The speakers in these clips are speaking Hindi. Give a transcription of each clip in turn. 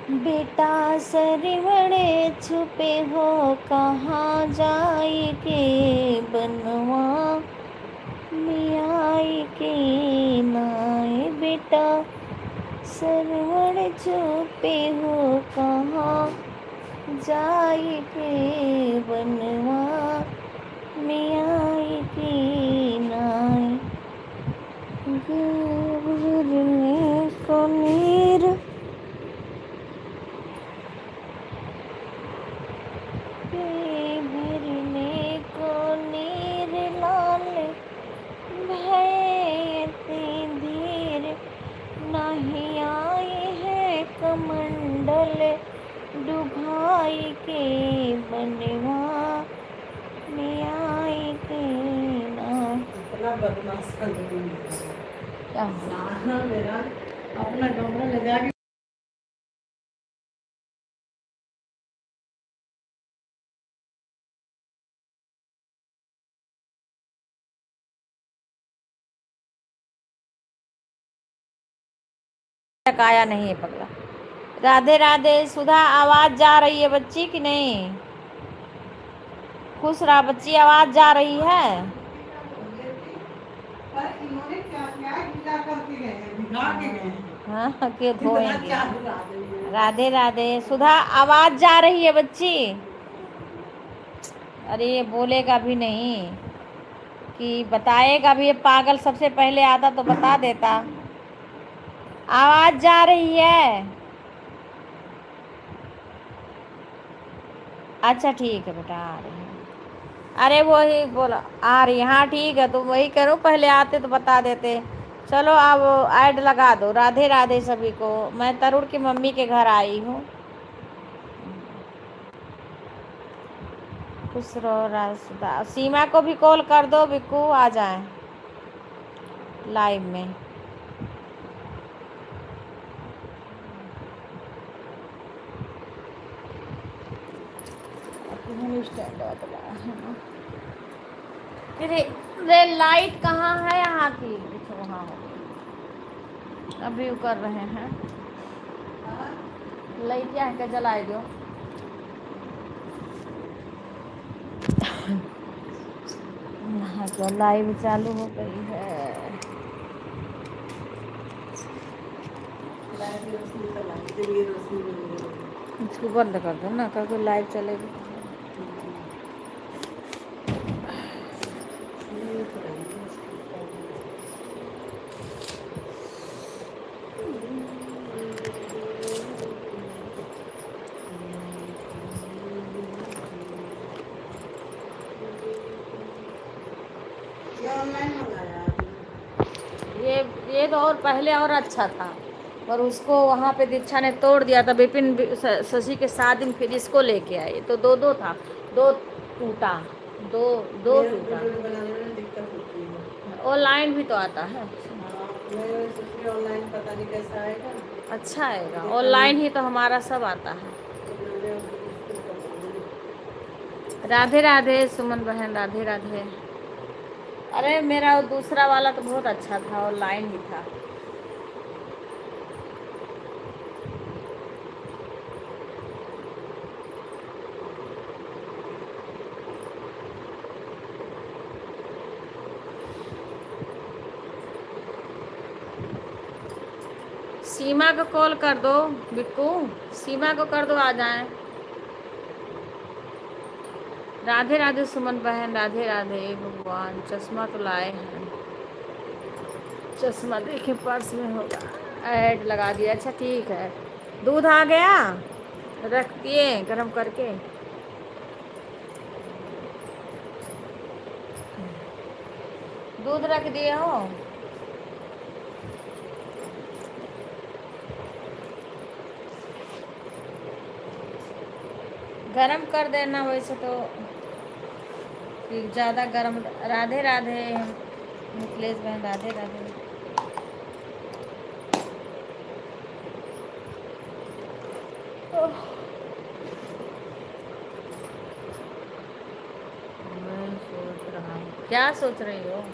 बेटा सरवड़े छुपे हो कहाँ जाए के बनवा मियाई के नाए बेटा सरवड़ छुपे हो कहाँ जाए के बनवा मियाई के नाए गिरने को नीर भिरने को नीर लाल भयते धीर नहीं आए है कमंडल डुभाई के बनवा में आई के ना इतना बदमाश कर क्या मेरा अपना कमरा लगा के तक आया नहीं है पगला। राधे राधे। सुधा आवाज जा रही है बच्ची कि नहीं? खुश रहा बच्ची, आवाज जा रही है? पर इन्होंने क्या क्या गीला करके गए हैं, भिगा के गए हैं। हाँ के कितना धोएंगे। चालू राधे ये। राधे राधे। सुधा आवाज जा रही है बच्ची? अरे ये बोलेगा भी नहीं कि बताएगा भी, ये पागल सबसे पहले आता तो बता देता। आवाज जा रही है? अच्छा ठीक है बेटा, आ रही है। अरे वही बोला आ रही, हाँ ठीक है। तो वही करो, पहले आते तो बता देते। चलो अब ऐड लगा दो। राधे राधे सभी को। मैं तरुण की मम्मी के घर आई हूँ। खुश रहो राधा। सीमा को भी कॉल कर दो, बिक्कू आ जाए लाइव में। रे रे लाइट कहाँ है यहाँ की? देखो वहाँ हो। अभी वो कर रहे हैं। लाइट क्या है, क्या जलाए दो। यहाँ क्या लाइव चालू हो गई है। इसको बंद कर दो ना, कल लाइव चलेगी। ये तो और पहले और अच्छा था, पर उसको वहाँ पे दीक्षा ने तोड़ दिया था। विपिन शशि के 7 दिन फिर इसको लेके आए, तो दो दो था, दो टूटा, दो दो टूटा। ऑनलाइन भी तो आता है। ऑनलाइन पता नहीं कैसा आएगा। अच्छा आएगा, ऑनलाइन ही तो हमारा सब आता है। राधे राधे सुमन बहन, राधे राधे। अरे मेरा दूसरा वाला तो बहुत अच्छा था, ऑनलाइन ही था। सीमा को कॉल कर दो बिक्कू, सीमा को कर दो, आ जाए। राधे राधे सुमन बहन, राधे राधे। भगवान चश्मा तो लाए हैं, चश्मा देखे पर्स में होगा। ऐड लगा दिया। अच्छा ठीक है। दूध आ गया, रख दिए गरम करके। दूध रख दिए हो? गरम कर देना वैसे तो, ज़्यादा गरम। राधे राधे निकलेश बहन, राधे राधे। मैं सोच रहा हूँ, क्या सोच रही हो?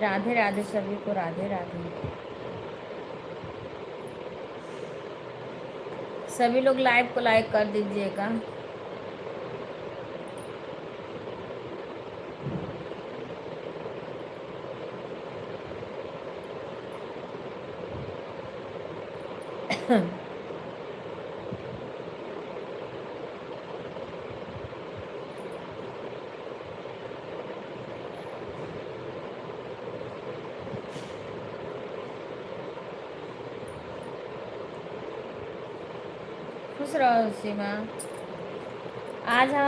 राधे राधे सभी को, राधे राधे। सभी लोग लाइव को लाइक कर दीजिएगा। खुश रहो सीमा। आज हम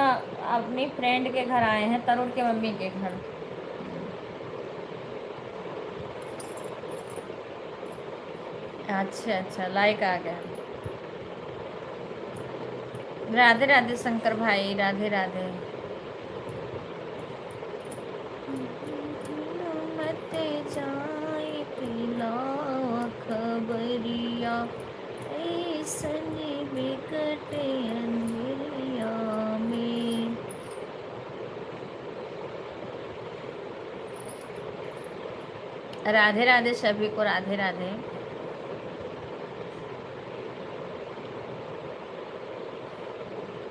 अपनी फ्रेंड के घर आए हैं, तरुण के मम्मी के घर। अच्छा अच्छा, लाइक आ गया। राधे राधे शंकर भाई, राधे राधे। मते जाए पिला खबरिया, ऐसन बिकटे अंधेरिया में। राधे राधे सभी को, राधे राधे।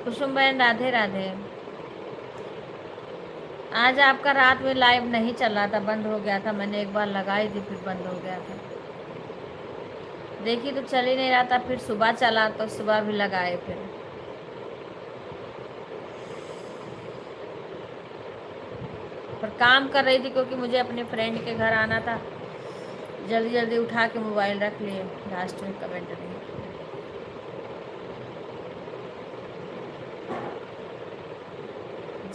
कुसुम बहन राधे राधे। आज आपका रात में लाइव नहीं चल रहा था, बंद हो गया था। मैंने एक बार लगाई थी, फिर बंद हो गया था। देखी तो चल ही नहीं रहा था, फिर सुबह चला तो सुबह भी लगाए फिर। पर काम कर रही थी क्योंकि मुझे अपने फ्रेंड के घर आना था। जल्दी जल्दी उठा के मोबाइल रख लिए, लास्ट में कमेंट नहीं।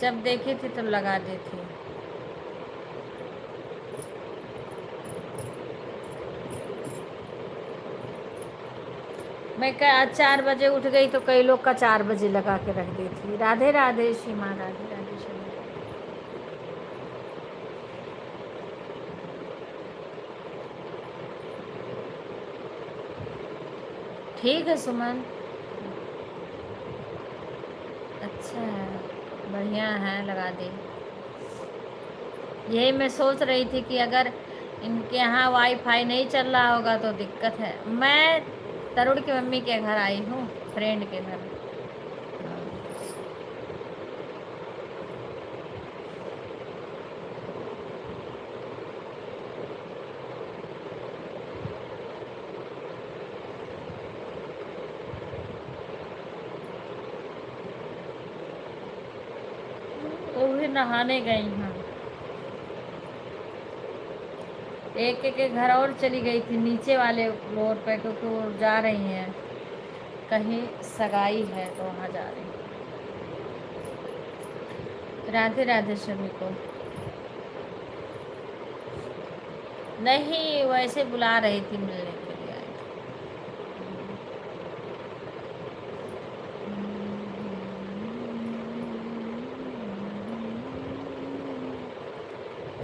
जब देखी थी तो लगा दी थी। मैं 4 बजे उठ गई तो कई लोग का 4 बजे लगा के रख दी थी। राधे राधे सीमा, राधे राधे सीमा। ठीक है सुमन, अच्छा है, बढ़िया है, लगा दी। यही मैं सोच रही थी कि अगर इनके यहाँ वाईफाई नहीं चल रहा होगा तो दिक्कत है। मैं तरुण की मम्मी के घर आई हूँ, फ्रेंड के घर। वो भी नहाने गई हैं। एक के घर और चली गई थी, नीचे वाले फ्लोर पे, क्योंकि वो जा रही हैं कहीं, सगाई है तो वहाँ जा रही हैं। राधे राधे सभी को। नहीं, वैसे बुला रही थी, मिलने के लिए आई थी।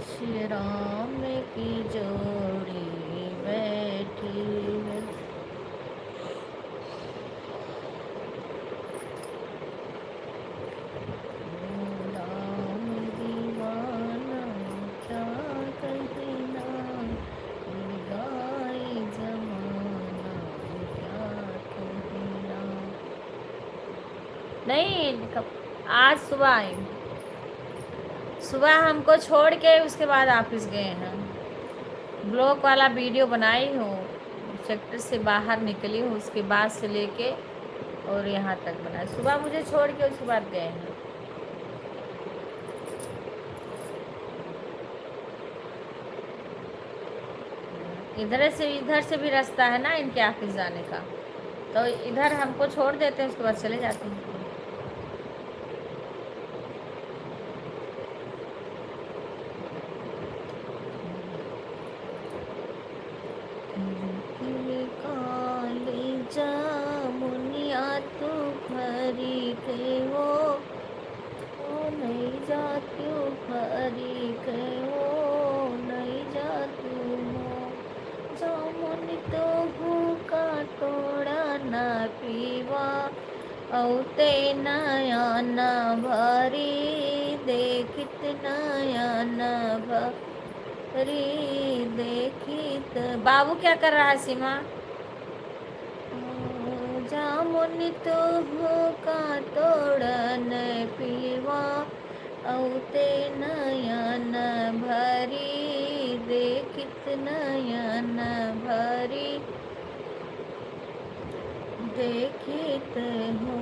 श्री राम की जोड़ी बैठी है। राम दीवाना क्या कहना, गाय जमाना क्या कहना। नहीं, आज सुबह आई। सुबह हमको छोड़ के उसके बाद ऑफिस गए हैं। ब्लॉग वाला वीडियो बनाई हूँ, सेक्टर से बाहर निकली हूँ, उसके बाद से लेके और यहाँ तक बनाई। सुबह मुझे छोड़ के उसके बाद गए हैं। इधर से भी रास्ता है ना इनके ऑफिस जाने का, तो इधर हमको छोड़ देते हैं, उसके बाद चले जाते हैं। मुनिया तू भरी के वो नहीं जाती, भरी के वो नहीं जाती हो। जामुन तो भूखा तोड़ा ना पीवा, औते नया न भरी, देखित नया न री देखित। बाबू क्या कर रहा है सीमा? जामुन तो हो का तोड़न पीवा, औते नयन भरी देखित नयन भरी देखित हो।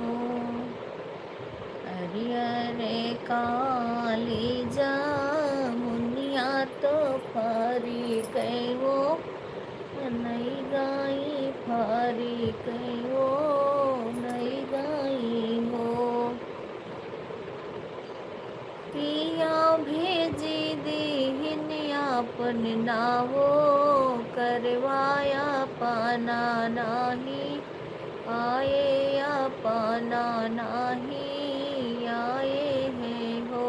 अरे काली जामुनिया तो फरी गई वो, नई गाई फरी गई वो, नई गाई हो। पिया भेजी दीहिन आपन नावो, करवाया पाना नाही आए, अपना नाही आए हैं हो।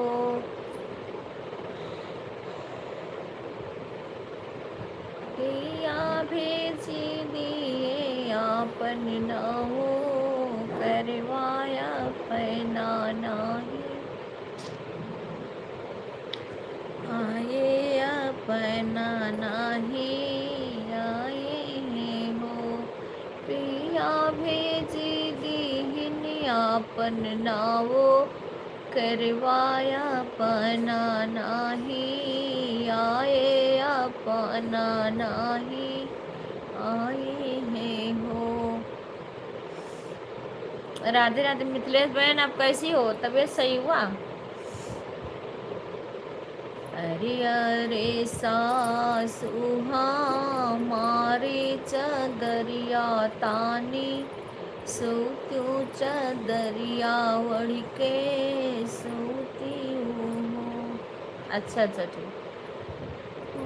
पिया भेजी दिए आपन नावो, करवाया पना नाही आए, अपना नाही आए हैं हो। पिया भेजी दीहिन आपन नावो, करवाया पना नाही आए, अपना नाही आए हैं हो। राधे राधे मिथिलेश बहन, आप कैसी हो? तबीयत सही हुआ? अरे अरे सासू हमारी चदरिया तानी, सोत्यूं चदरिया ओढ़ के सोती हूँ। अच्छा अच्छा ठीक। ओ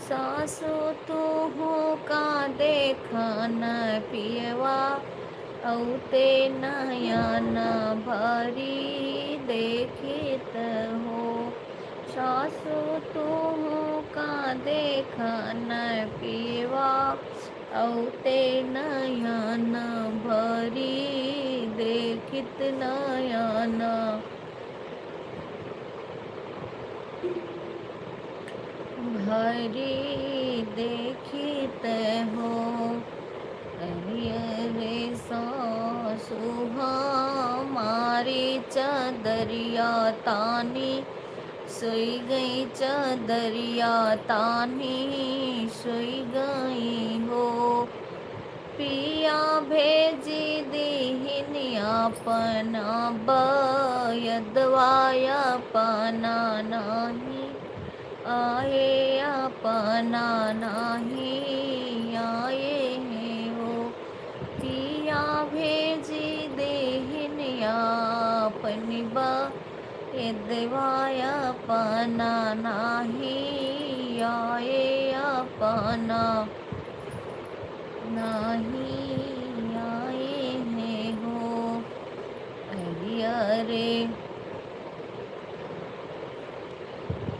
सासू तू हो का देखा न पियवा, औते नयन भरी देखित हो। सासू तू का देखा न पीवा, औते नयन भरी देखित नयन भरी देखित हो। अरे सासू हमारी चदरिया तानी, सोई गई चदरिया तानी सोई गई हो। पिया भेजी दीहिन अपना बयदवाया पना नाही आए, अपना नाही आए हैं हो। पिया भेजी दीहिन अपनी बयदवाया पना नाही आए, अपना नाही आए हैं हो।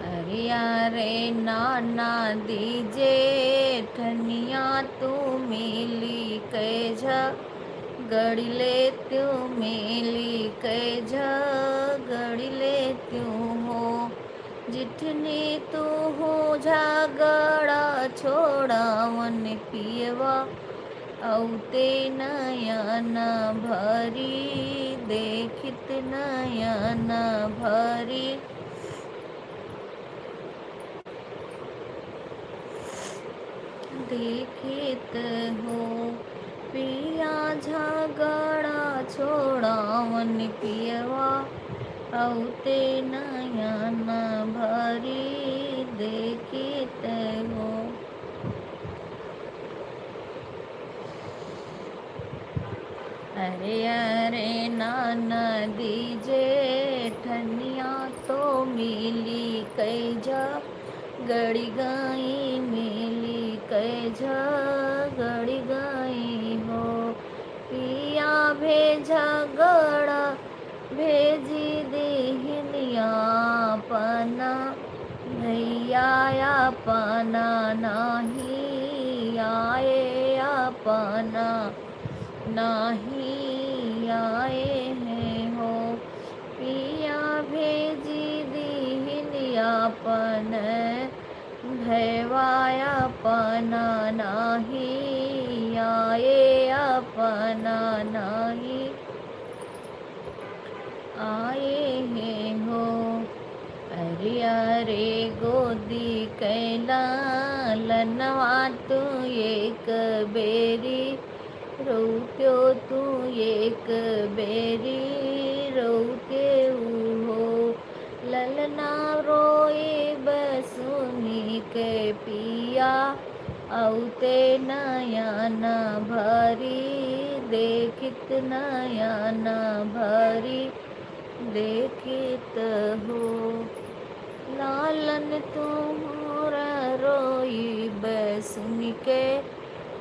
अरे अरे नाना दीजे ठनिया तू मिली कैझ, गड़ी ले त्यों मिली कैझ, गड़ी ले त्यों हो। जिठनी तू हो झगड़ा छोड़ावन पियवा, औते नयन भरी देखित नयन भरी देखित हो। पिया झगड़ा छोड़ावन पियवा, औते नयन भरी देखित हो। अरे नाना दीजे ठनिया तो मिली कैझ, गड़ी गई मिली कैझ, गड़ी गई हो। पिया भेजा गड़ा भेजी दीहिनिया पना, भैया पना नाही आए, अपना नाही आए हैं हो। पिया भेजी दीहिन अपन भयवाय अपना नाही, आए अपना नाही, आए हैं हो। अरे अरे गोदी कैला लनवा तू एक बेरी, रोत्यो तू एक बेरी, रोते हो। ललना रोए बसुनी के पिया, औते नयन भरी, देखित नयन भरी, देखित हो। लालन तुमरा रोई बसुनी के,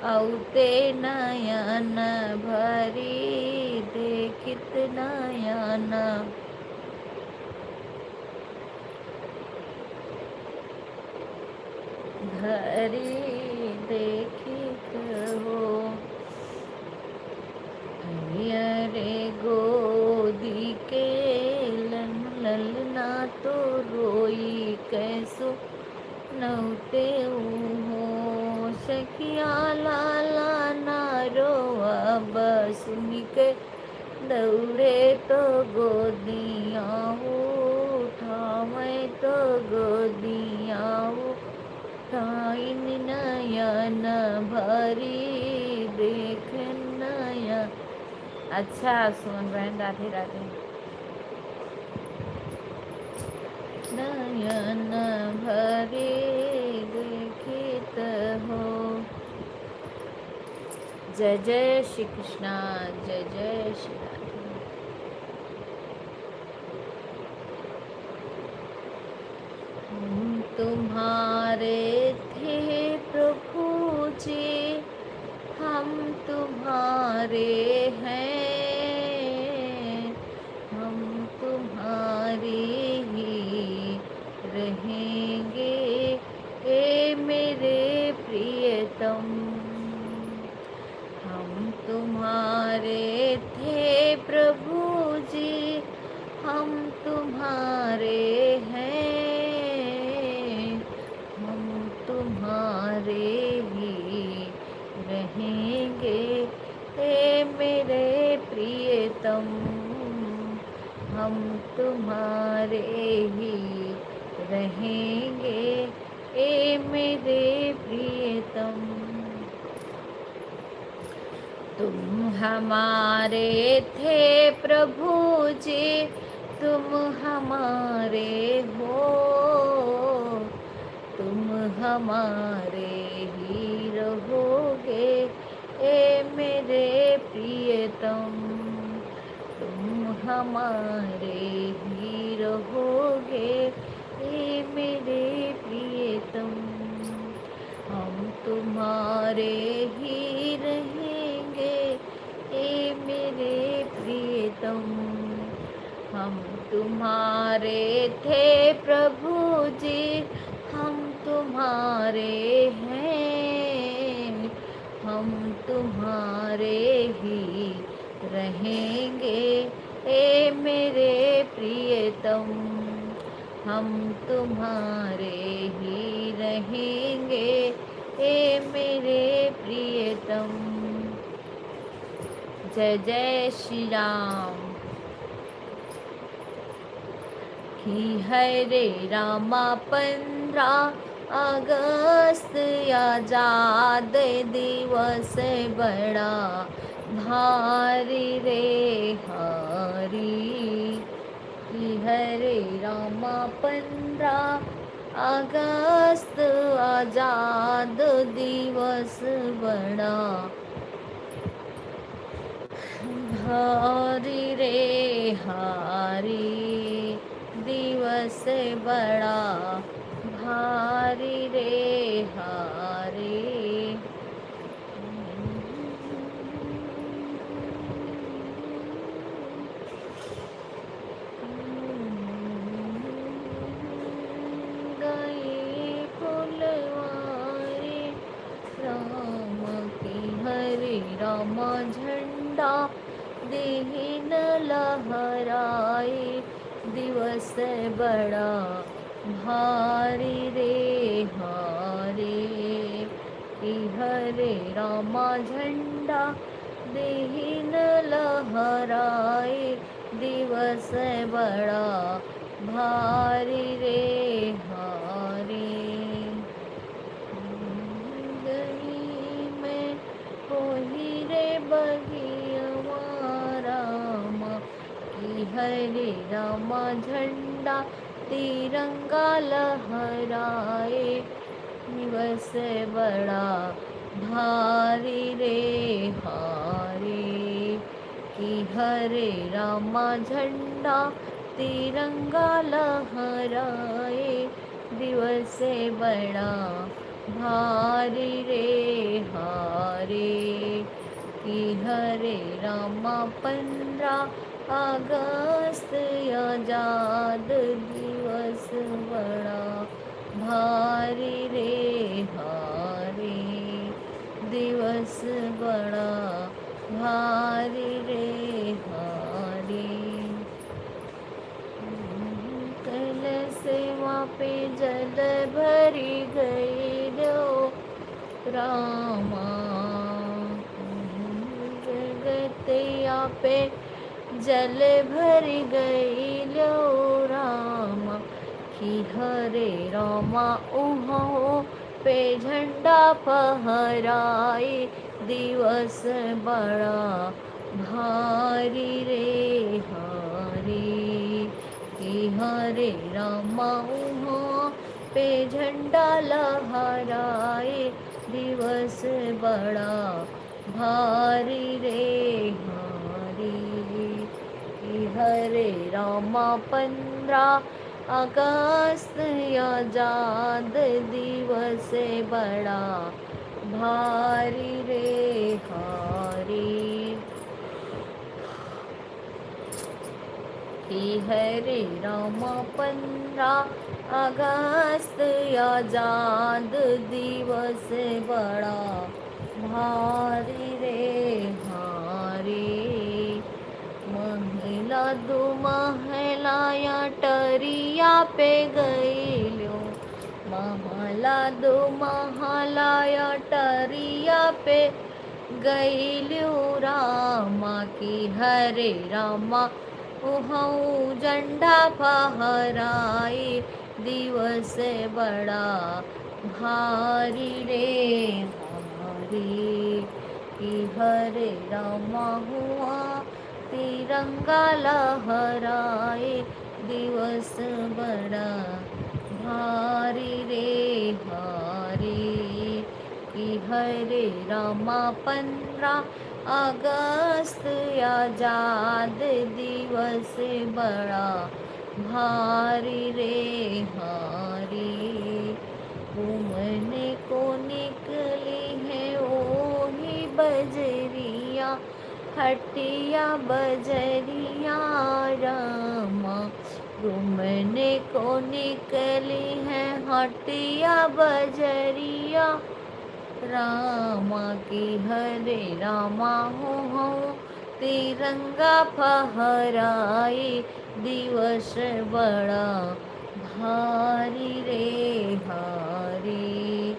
औते नयन भरी, देखित नयन भरी, देखित हो। अरे गोदी के ललना तो रोई कैसो, नौते हो। सखिया लाला ना रोआ बसुन के, दौड़े तो गोदिया उठावे तो गोदिया उठाइन नयन भरी, देख नयन। अच्छा सोन बहन, राधे राधे। नयन भरे देखित हो। जय जय श्री कृष्णा, जय जय श्री राधे। हम तुम्हारे थे प्रभु जी, हम तुम्हारे हैं, हम तुम्हारे ही रहेंगे, ए मेरे प्रियतम। हम तुम्हारे थे प्रभु जी, हम तुम्हारे हैं, हम तुम्हारे ही रहेंगे, हे मेरे प्रियतम। हम तुम्हारे ही रहेंगे, ए मेरे प्रियतम। तुम हमारे थे प्रभु जी, तुम हमारे हो, तुम हमारे ही रहोगे, ए मेरे प्रियतम। तुम हमारे ही रहोगे, ए मेरे प्रियतम। हम तुम्हारे ही रहेंगे, ए मेरे प्रियतम। हम तुम्हारे थे प्रभु जी, हम तुम्हारे हैं, हम तुम्हारे ही रहेंगे, ए मेरे प्रियतम। हम तुम्हारे ही रहेंगे, ए मेरे प्रियतम। जय जय श्री राम। की है रे रामा 15 अगस्त आजाद दिवस बड़ा भारी रे हारी। की है रे रामा 15 अगस्त आजाद दिवस बड़ा भारी रे हारी, दिवस बड़ा भारी रे हारी। गए फुलवारी राम की हरे राम झंडा दीन लहराए, दिवस बड़ा भारी रे हारे कि हरे रामा झंडा देहिन लहराए दिवस बड़ा भारी रे हारे गई में कोही रे बगियवा रामा कि हरे रामा झंडा तिरंगा लहराए दिवस बड़ा भारी रे हारे कि हरे रामा झंडा तिरंगा लहराए दिवस बड़ा भारी रे हारे कि हरे रामा 15 अगस्त आजाद दिवस बड़ा भारी रे हारे दिवस बड़ा भारी रे हारे कल से वहाँ पे जल भरी गई लो रामा जगतिया पे जल भर गई लो रामा कि हरे रामा उहाँ पे झंडा फहराए दिवस बड़ा भारी रे हारे कि हरे रामा उहाँ पे झंडा लहराए दिवस बड़ा भारी रे हारे कि हरे रामा 15 अगस्त आजाद दिवस बड़ा भारी रे हारे कि हरे रामा 15 अगस्त आजाद दिवस बड़ा भारी रे हारे महिला दो महलाया टरिया पे गईलो महला दो महलाया टरिया पे गईलो रामा कि हरे रामा उहऊ झंडा फहराए दिवस बड़ा भारी रे हारे कि हरे रामा हुआ तिरंगा लहराए दिवस बड़ा भारी रे हारे कि हरे रामा 15 अगस्त आजाद दिवस बड़ा भारी रे हारे घूमने को निकली है ओही बजरिया हटिया बजरिया रामा घूमने को निकली है हटिया बजरिया रामा कि हरे रामा हो तिरंगा फहराए दिवस बड़ा भारी रे हारे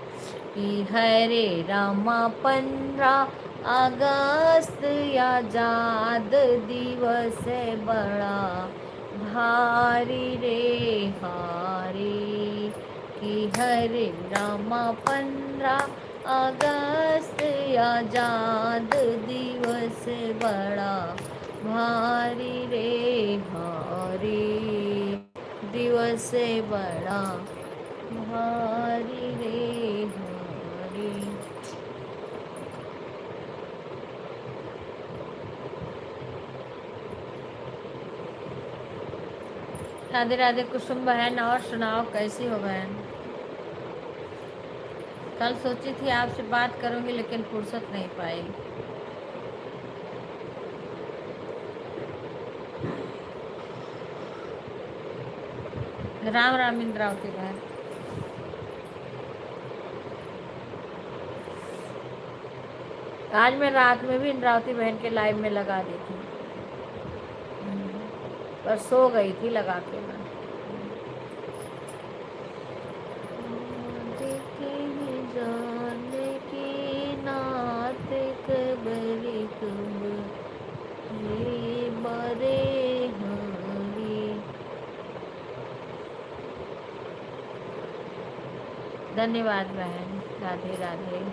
कि हरे रामा 15 अगस्त आजाद दिवस बड़ा भारी रे हारे कि हरे रामा 15 अगस्त आजाद दिवस बड़ा भारी रे हारे दिवस बड़ा भारी रे हारे राधे राधे कुसुम बहन। और सुनाओ कैसी हो बहन? कल सोची थी आपसे बात करूंगी लेकिन फुर्सत नहीं पाई। राम राम इंद्रावती बहन। आज मैं रात में भी इंद्रावती बहन के लाइव में लगा दी थी, पर सो गई थी लगा के मैं। धन्यवाद बहन, राधे राधे।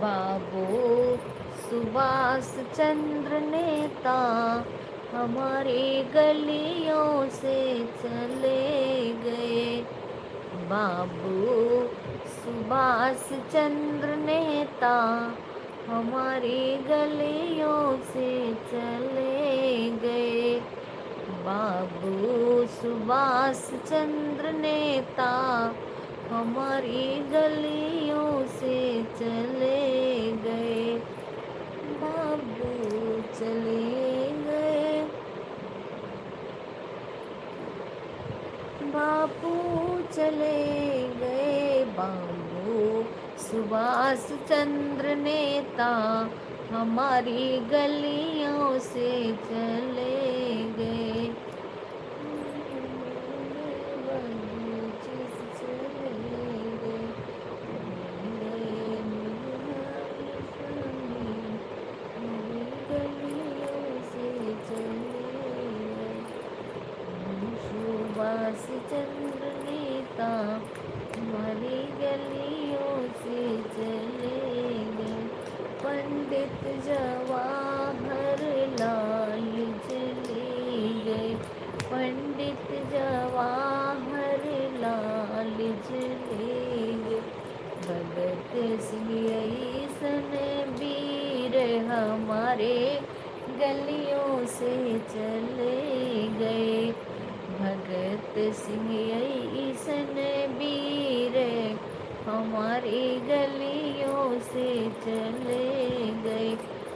बाबू सुभाष चंद्र नेता हमारी गलियों से चले गए। बाबू सुभाष चंद्र नेता हमारी गलियों से चले गए। बाबू सुभाष चंद्र नेता हमारी गलियों से चले गए। बाबू चले गए। बापू चले गए। बाबू सुभाष चंद्र नेता हमारी गलियों से चले गए। सुभाष चंद्र नेता हमारी गलियों से चले गए। पंडित जवाहर लाल चले गए। पंडित जवाहर लाल चले गए। भगत सिंह ऐसन वीर हमारे गलियों से चले गए। भगत सिंह ऐसन वीर हमारी गलियों से चले गए।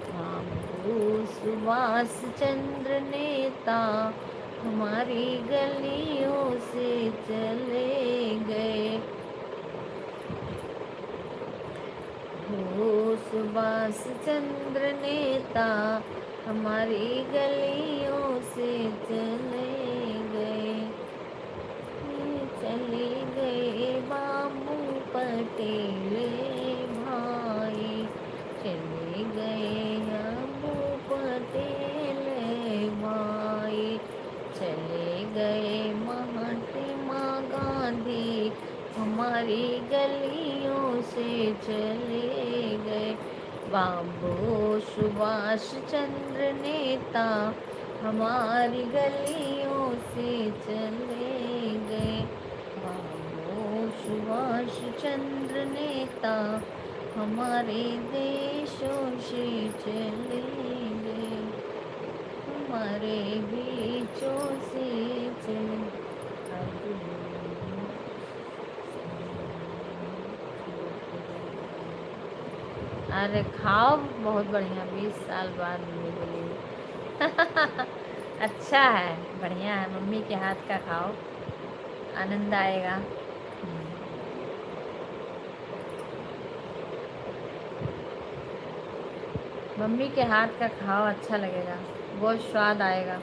बाबू सुभाष चंद्र नेता हमारी गलियों से चले गए। हो सुभाष चंद्र नेता हमारी गलियों से चले गए। चले गए बाबू पटेल भाई। चले गए बाबू पटेल भाई। चले गए महात्मा गांधी हमारी गलियों से चले गए। बाबू सुभाष चंद्र नेता हमारी गलियों से चले गए। बाबू सुभाष चंद्र नेता हमारे देशों से चले गए। हमारे बीचों से चले। अरे खाओ, बहुत बढ़िया, 20 साल बाद मम्मी बोली। अच्छा है, बढ़िया है, मम्मी के हाथ का खाओ, आनंद आएगा। मम्मी के हाथ का खाओ, अच्छा लगेगा, बहुत स्वाद आएगा।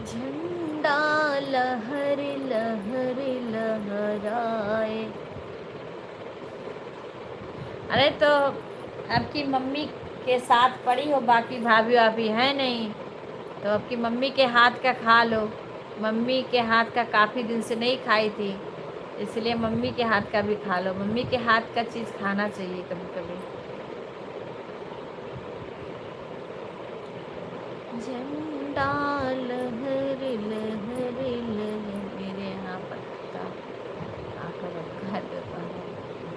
झंडा लहर लहर लहराए। अरे तो आपकी मम्मी के साथ पड़ी हो, बाकी भाभी भाभी है नहीं, तो आपकी मम्मी के हाथ का खा लो। मम्मी के हाथ का काफ़ी दिन से नहीं खाई थी, इसलिए मम्मी के हाथ का भी खा लो। मम्मी के हाथ का चीज़ खाना चाहिए कभी कभी। झंडा लहर लहर लहर। मेरे यहाँ पत्ता आकर रखा देता है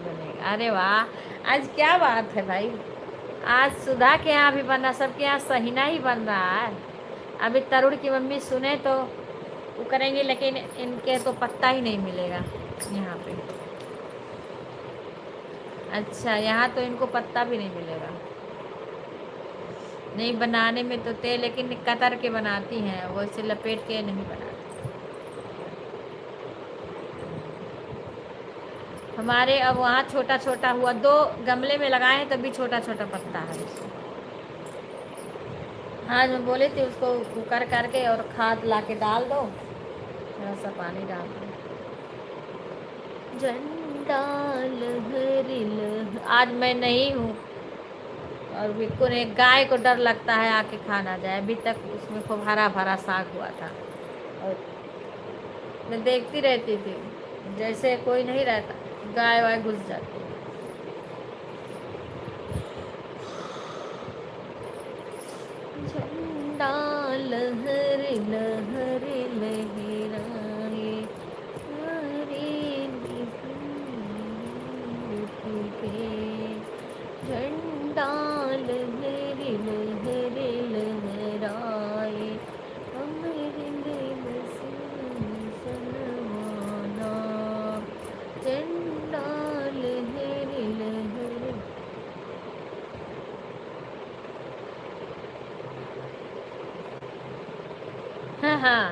बनेगा। अरे वाह, आज क्या बात है भाई, आज सुधा के यहाँ भी बना, सबके यहाँ सहीना ही बन रहा है। अभी तरुण की मम्मी सुने तो वो करेंगे, लेकिन इनके तो पत्ता ही नहीं मिलेगा यहाँ पे। अच्छा, यहाँ तो इनको पत्ता भी नहीं मिलेगा। नहीं, बनाने में तो थे, लेकिन कतर के बनाती हैं वो, इसे लपेट के नहीं बनाती। हमारे अब वहाँ छोटा छोटा हुआ, 2 गमले में लगाए हैं तब भी छोटा छोटा पत्ता है उसमें। हाँ, मैं बोली थी उसको कुकर करके और खाद ला के डाल दो, थोड़ा सा पानी डाल दो। झंडा लहरी लह, आज मैं नहीं हूँ और बिल्कुल एक गाय को डर लगता है आके खा ना जाए। अभी तक उसमें खूब हरा भरा साग हुआ था और मैं देखती रहती थी, जैसे कोई नहीं रहता गाय वाय घुस जाती। झंडा लहरी लहरी लहराए, हरे पे झंडा लहरी लहरी लहराए, अमरिंद सनमाना, झंडा लहरी लहरी। हाँ हाँ।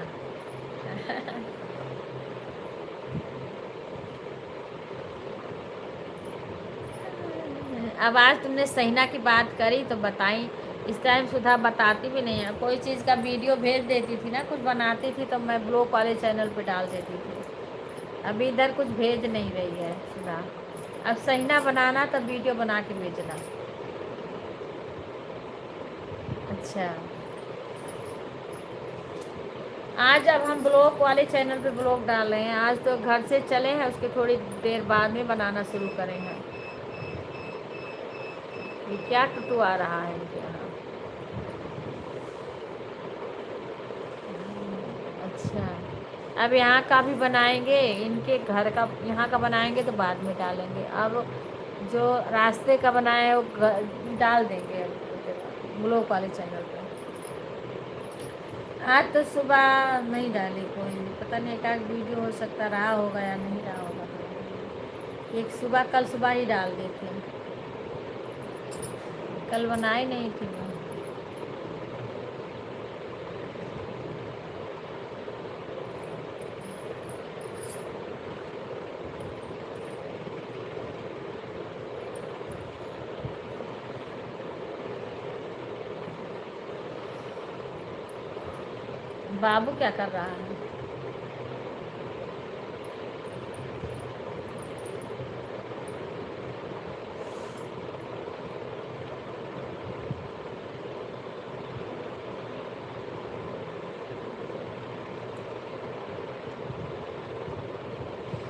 अब आज तुमने सहीना की बात करी तो बताई, इस टाइम सुधा बताती भी नहीं है। कोई चीज़ का वीडियो भेज देती थी ना, कुछ बनाती थी तो मैं ब्लॉग वाले चैनल पे डाल देती थी। अभी इधर कुछ भेज नहीं रही है सुधा। अब सहीना बनाना तब वीडियो बना के भेजना। अच्छा, आज अब हम ब्लॉग वाले चैनल पे ब्लॉग डाल रहे हैं। आज तो घर से चले हैं, उसके थोड़ी देर बाद में बनाना शुरू करेंगे। ये क्या टुटू आ रहा है इनके यहाँ। अच्छा, अब यहाँ का भी बनाएंगे, इनके घर का यहाँ का बनाएंगे तो बाद में डालेंगे। अब जो रास्ते का बनाए है वो डाल देंगे ब्लॉग वाले चैनल पे। आज तो सुबह नहीं डाली कोई, पता नहीं एक वीडियो हो सकता रहा होगा या नहीं रहा होगा। एक सुबह, कल सुबह ही डाल दी थी, कल बनाई नहीं थी मैं। बाबू क्या कर रहा है?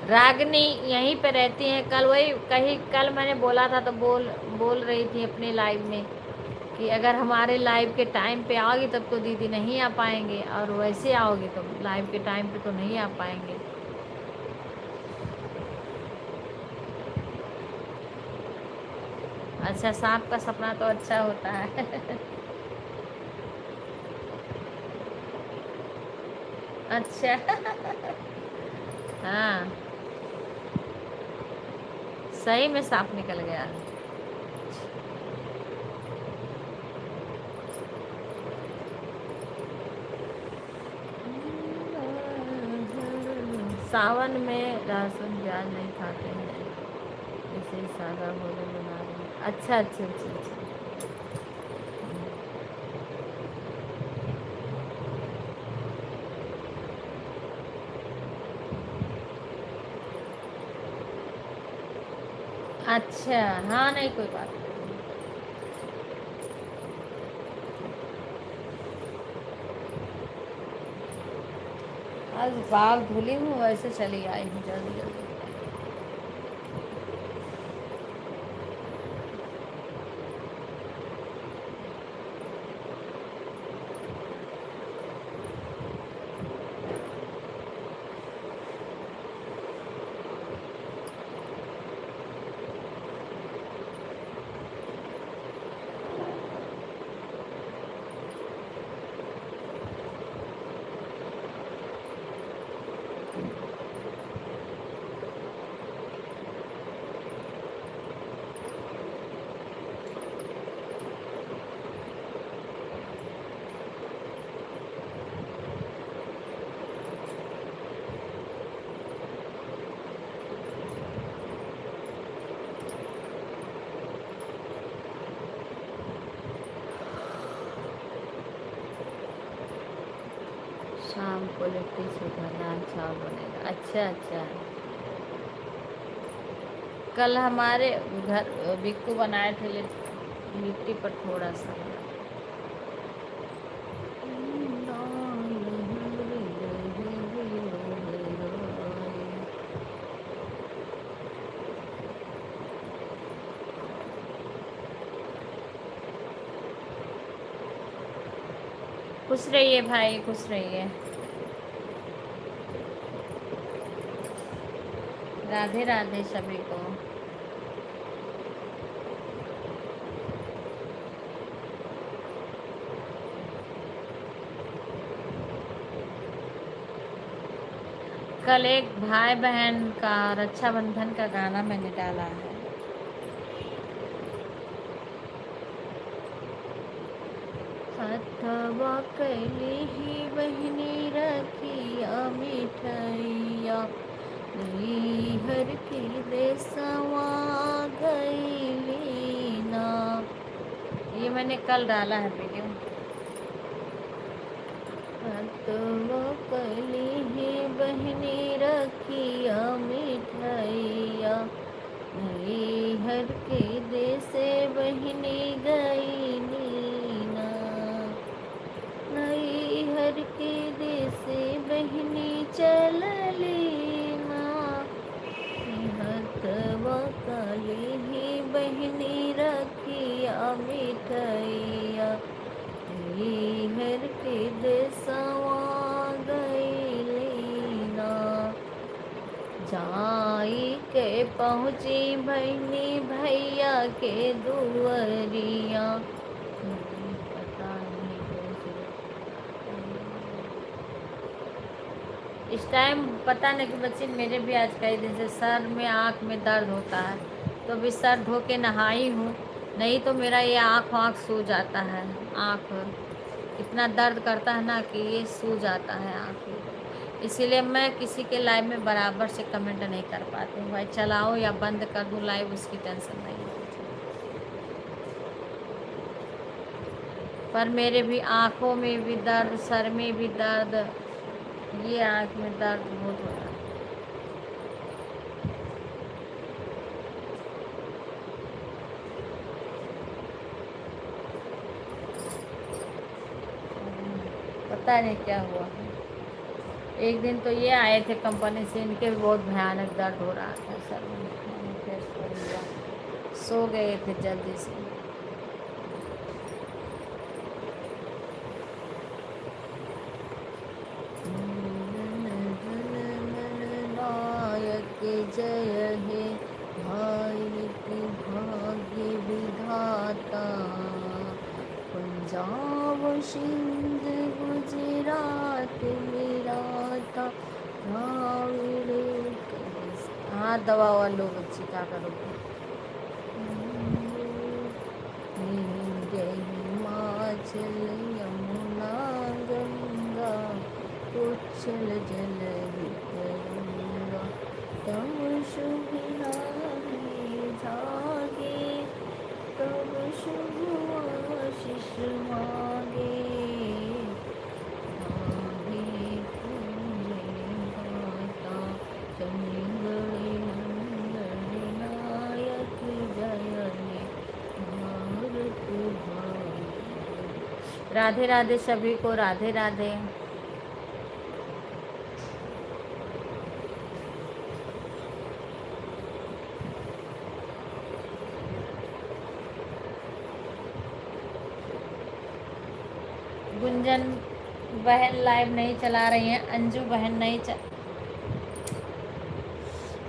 रागनी यहीं पे रहती हैं। कल वही कहीं, कल मैंने बोला था तो बोल रही थी अपने लाइव में कि अगर हमारे लाइव के टाइम पे आओगी तब तो दीदी नहीं आ पाएंगे, और वैसे आओगी तो लाइव के टाइम पे तो नहीं आ पाएंगे। अच्छा, सांप का सपना तो अच्छा होता है। अच्छा। हाँ, सही में सांप निकल गया। सावन में लहसुन प्याज नहीं खाते हैं, इसे ही सादा भोजन बना रहे हैं। अच्छा अच्छा अच्छा अच्छा। अच्छा, हाँ, नहीं कोई बात नहीं। आज बाल धुली हूँ, वैसे चली आई हूँ जल्दी जल्दी। शाम को लिट्टी चोखा दाल चावल बनेगा। अच्छा अच्छा। कल हमारे घर बिक्कू बनाए थे लिट्टी पर थोड़ा सा। खुश रहिए भाई, खुश रहिए। राधे राधे सभी को। कल एक भाई बहन का रक्षाबंधन का गाना मैंने डाला है। हथवा कैली ही बहनी रखिया मिठैया, हर की देसवा गईली ना। ये मैंने कल डाला है वीडियो। हथवा कैली ही बहनी रखिया मिठैया, हर के देसे बहनी गईली ना। हर के देसे बहनी चलली ना। हथवा काली ही बहनी रखिया मिठैया, हर के देसवा गईली ना। जाई के पहुँची बहनी भैया के दुअरिया। पता नहीं इस टाइम पता नहीं कि बच्चे, मेरे भी आज कई दिन से सर में आँख में दर्द होता है, तो भी सर धो के नहाई हूँ, नहीं तो मेरा ये आँख वाँख सूज जाता है। आँख इतना दर्द करता है ना कि ये सूज जाता है आँख। इसीलिए मैं किसी के लाइव में बराबर से कमेंट नहीं कर पाती हूँ। भाई चलाओ या बंद कर दूँ लाइव, उसकी टेंशन नहीं है। पर मेरे भी आँखों में भी दर्द, सर में भी दर्द, ये आँख में दर्द बहुत हो रहा है। पता नहीं क्या हुआ। एक दिन तो ये आए थे कंपनी से, इनके भी बहुत भयानक दर्द हो रहा था सर में। टेस्ट कर लिया, सो गए थे जल्दी से। नायक जय हे भाई की भाग्य विधाता, पंजाब सिंध गुजरात मेराता द्राविड़। हाँ दवा वालों बच्ची क्या करोगे। हिमाचल यमुना गंगा उच्छल जल वितरंगा, तब शुभ नामे जागे, तब शुभ आशीष मांगे। आगे पूजे दाता चंद्रगढ़ नंदन नायक जय हे भारत भाग्य। राधे राधे सभी को, राधे राधे। गुंजन बहन लाइव नहीं चला रही हैं, अंजू बहन नहीं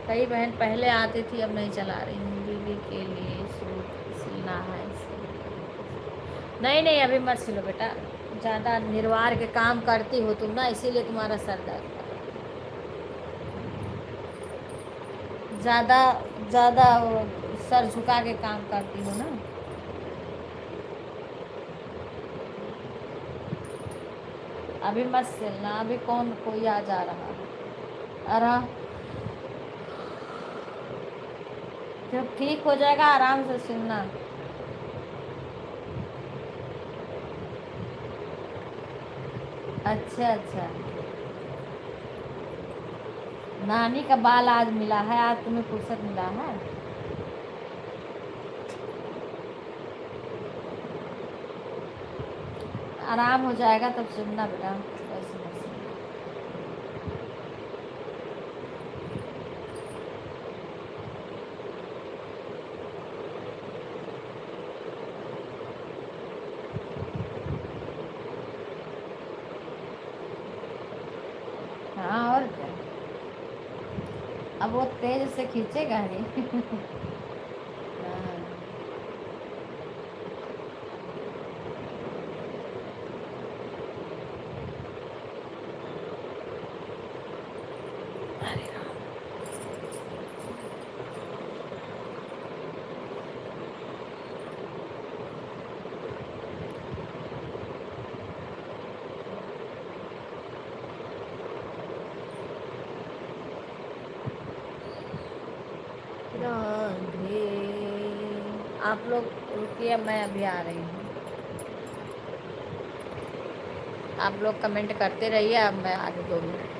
कई बहन पहले आती थी, अब नहीं चला रही हैं। दीदी के लिए सूट सिलना है नहीं नहीं अभी मत सिलो बेटा, ज़्यादा निर्वार के काम करती हो तुम ना, इसीलिए तुम्हारा सर दर्द। ज़्यादा ज़्यादा सर झुका के काम करती हो ना। अभी मत सिलना, अभी कौन कोई आ जा रहा है। अरे जब ठीक हो जाएगा आराम से सिलना। अच्छा अच्छा। नानी का बाल आज मिला है, आज तुम्हें फुर्सत मिला है। आराम हो जाएगा तब सुनना बेटा, वैसे मत सुनना। हाँ और क्या, अब वो तेज से खींचेगा नहीं। हाँ। अरे राधे, आप लोग रुकिए, मैं अभी आ रही हूँ। आप लोग कमेंट करते रहिए, अब मैं आ रही 2 मिनट।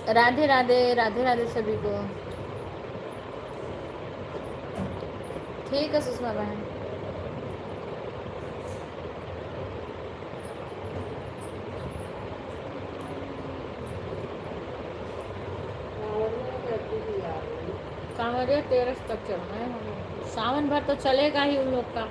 राधे राधे, राधे राधे सभी को। ठीक है सुषमा बहन। कांवरिया 13 तक चलना है हम लोग को। सावन भर तो चलेगा ही उन लोग का।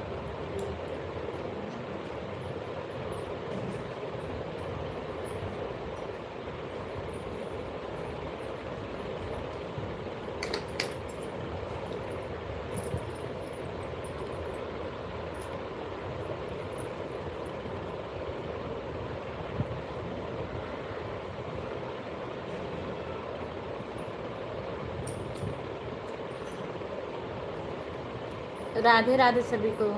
राधे राधे सभी को।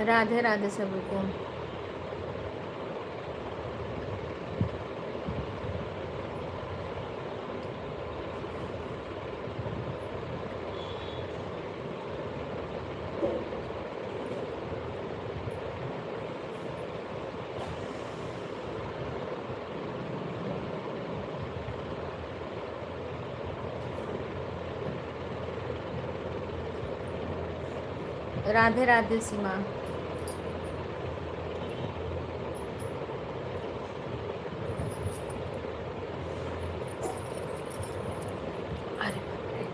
राधे राधे सभी को। राधे राधे सीमा। अरे बाप रे।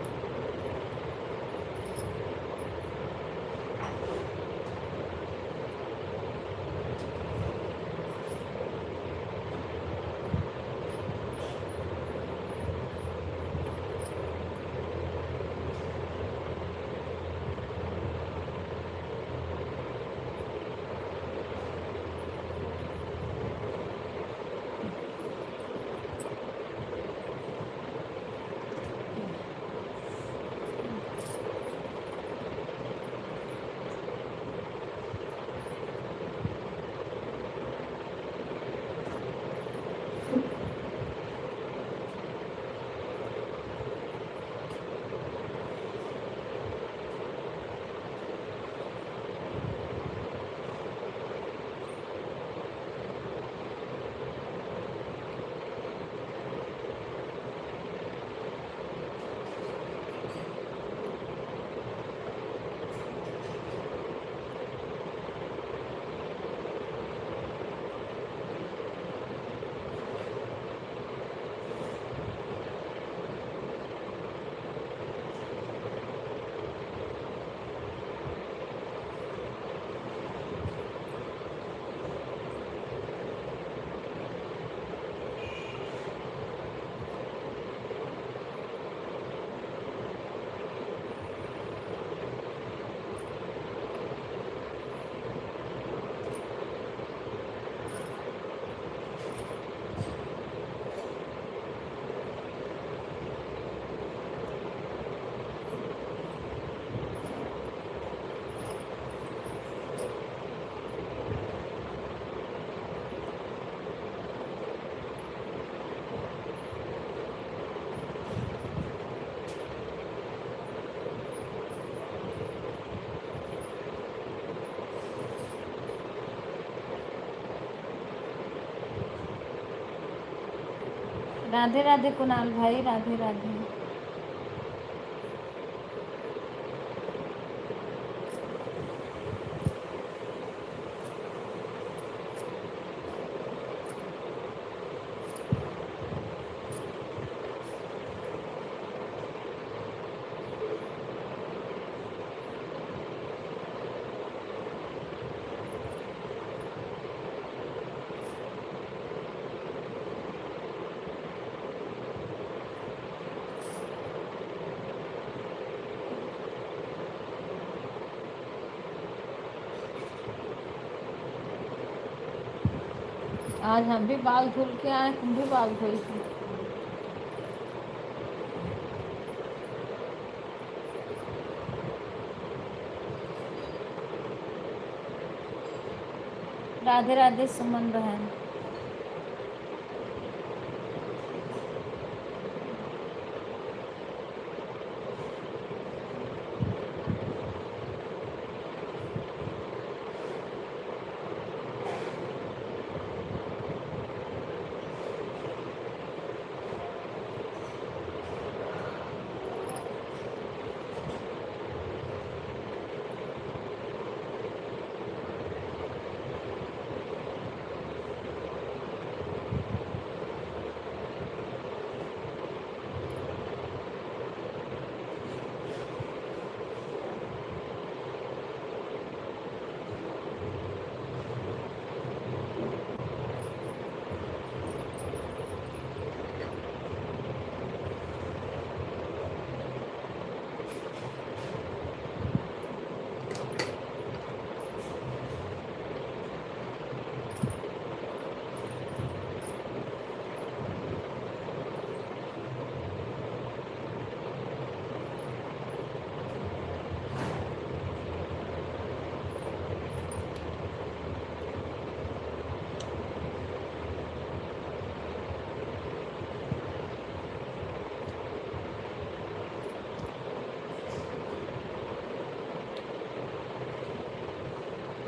राधे राधे कुणाल भाई, राधे राधे। आज हम भी बाल धुल के आए, तुम भी बाल धोई थी। राधे राधे सुमन बहन।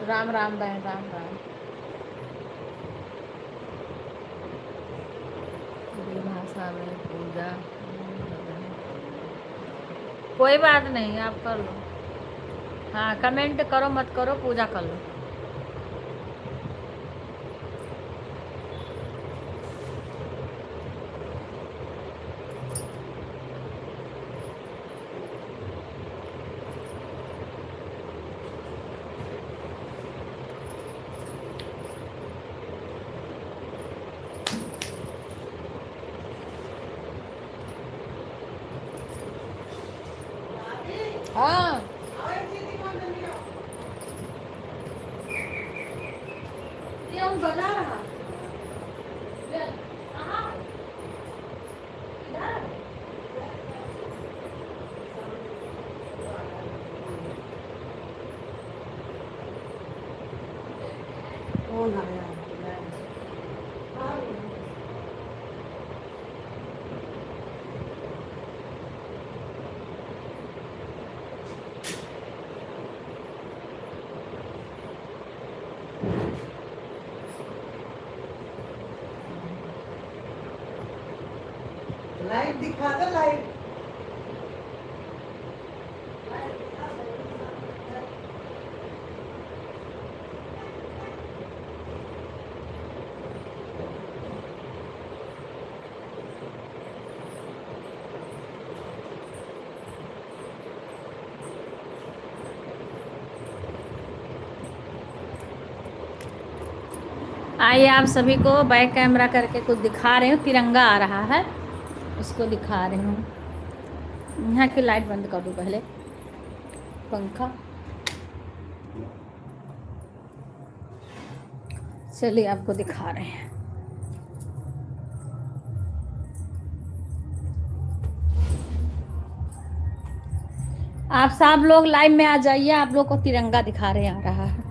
राम राम बहन, राम राम। भाषा में पूजा, कोई बात नहीं, आप कर लो। हाँ, कमेंट करो मत करो, पूजा कर लो। हाँ, ये हम बना रहा। कहाँ? इधर? कौन आया? लाइट दिखा दो, लाइट। आइए, आप सभी को बैक कैमरा करके कुछ दिखा रही हूँ। तिरंगा आ रहा है, उसको दिखा रही हूँ। यहाँ की लाइट बंद कर दूँ पहले, पंखा। चलिए आपको दिखा रहे हैं। आप सब लोग लाइव में आ जाइए, आप लोग को तिरंगा दिखा रहे आ रहा है।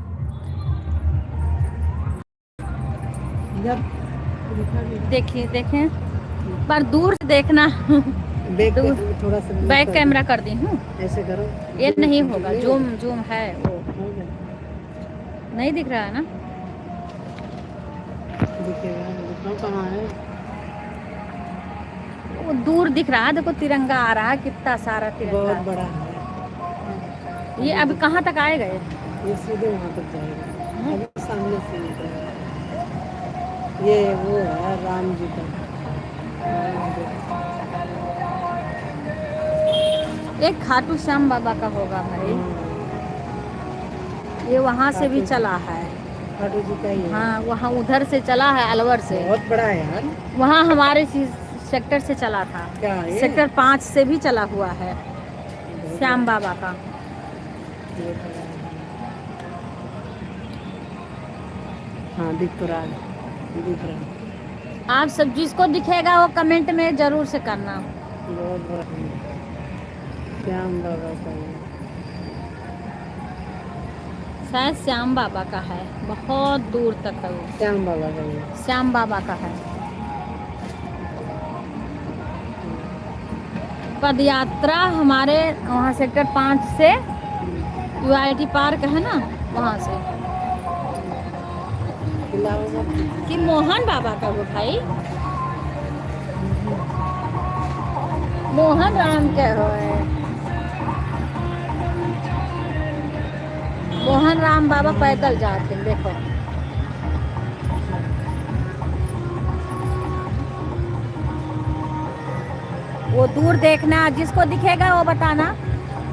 देखिए देखें, पर दूर से देखना। दूर थोड़ा सा बैक कैमरा कर दी हूँ, ऐसे करो। ये नहीं होगा। जूम जूम है वो, नहीं दिख रहा है ना? दिखेगा, दिखाओ कहाँ है। वो दूर दिख रहा है, देखो तिरंगा आ रहा है, कितना सारा तिरंगा बहुत है। बड़ा है। ये अब कहाँ तक आएगा? ये सीधे वहाँ तक जाएगा। अभी सामने से निकलेगा। ये वो है राम जी का। एक खाटू श्याम बाबा का होगा भाई। ये वहाँ से भी चला है। खाटू जी का ही है। हाँ, वहाँ उधर से चला है, अलवर से। बहुत बड़ा है यार। वहाँ हमारे सेक्टर से चला था। क्या है? सेक्टर 5 से भी चला हुआ है श्याम बाबा का। हाँ, दिख तो रहा है। दिख रहा है। आप सब जिसको दिखेगा वो कमेंट में जरूर से करना। बहुत बड़ा श्याम बाबा का ये। शायद श्याम बाबा का है, बहुत दूर तक है वो। श्याम बाबा का ये। श्याम बाबा का है। पद यात्रा हमारे वहाँ सेक्टर 5 से यूआईटी पार्क है ना, वहाँ से। खिलाओ मत। कि मोहन बाबा का वो भाई, मोहन राम के हो मोहन राम बाबा पैदल जाते हैं, देखो। वो दूर देखना, जिसको दिखेगा वो बताना।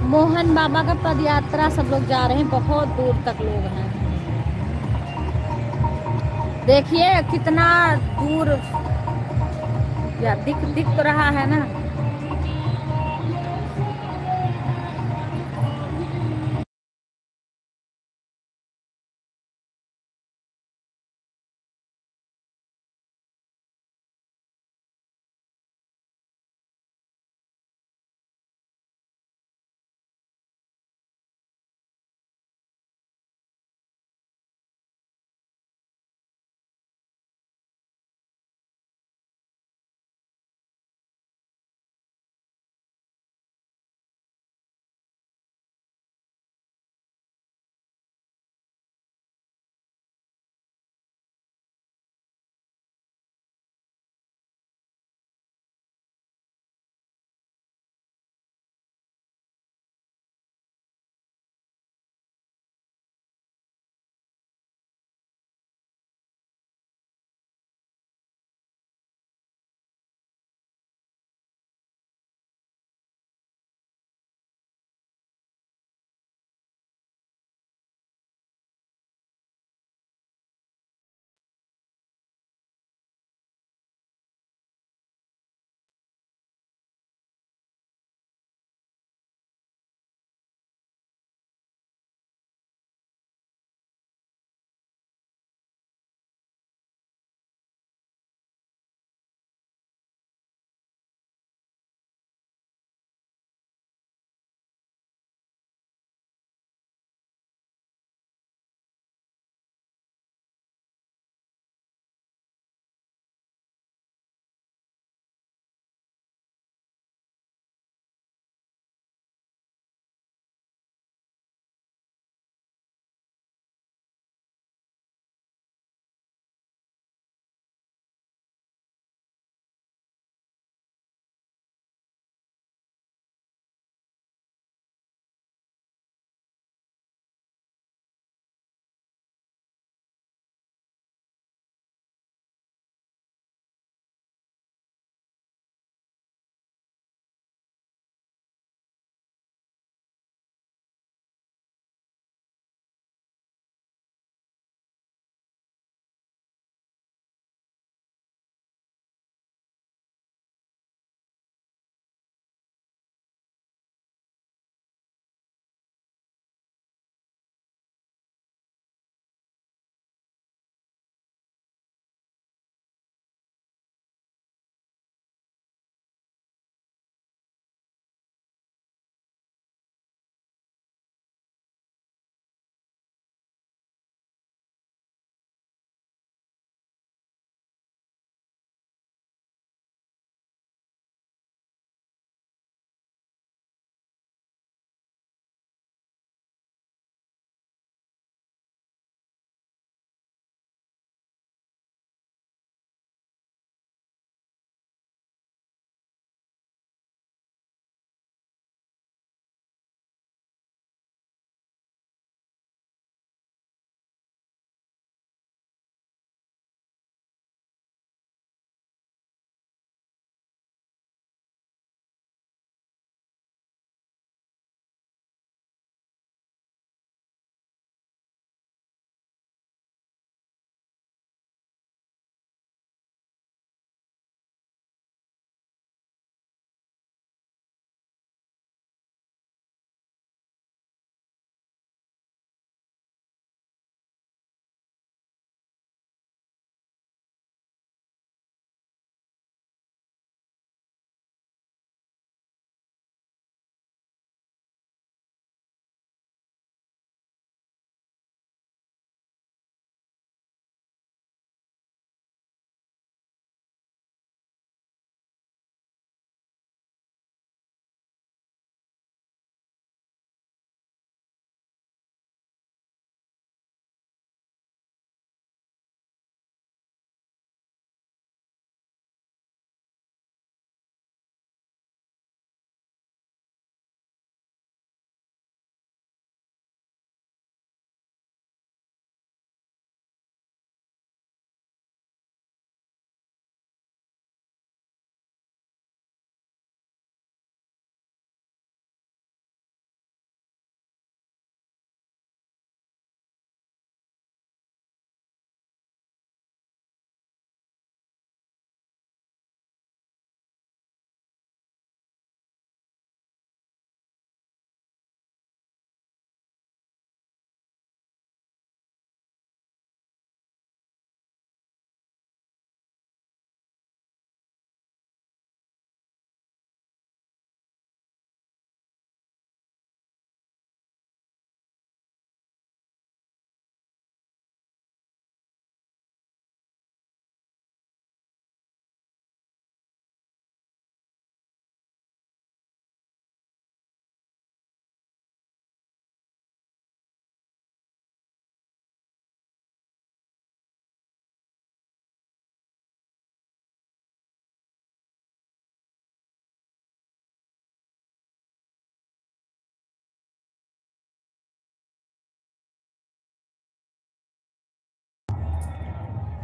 मोहन बाबा का पद यात्रा सब लोग जा रहे हैं, बहुत दूर तक लोग हैं। देखिए कितना दूर, या दिख तो रहा है ना।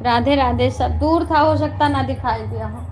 राधे राधे सब। दूर था, हो सकता ना दिखाई दिया हो।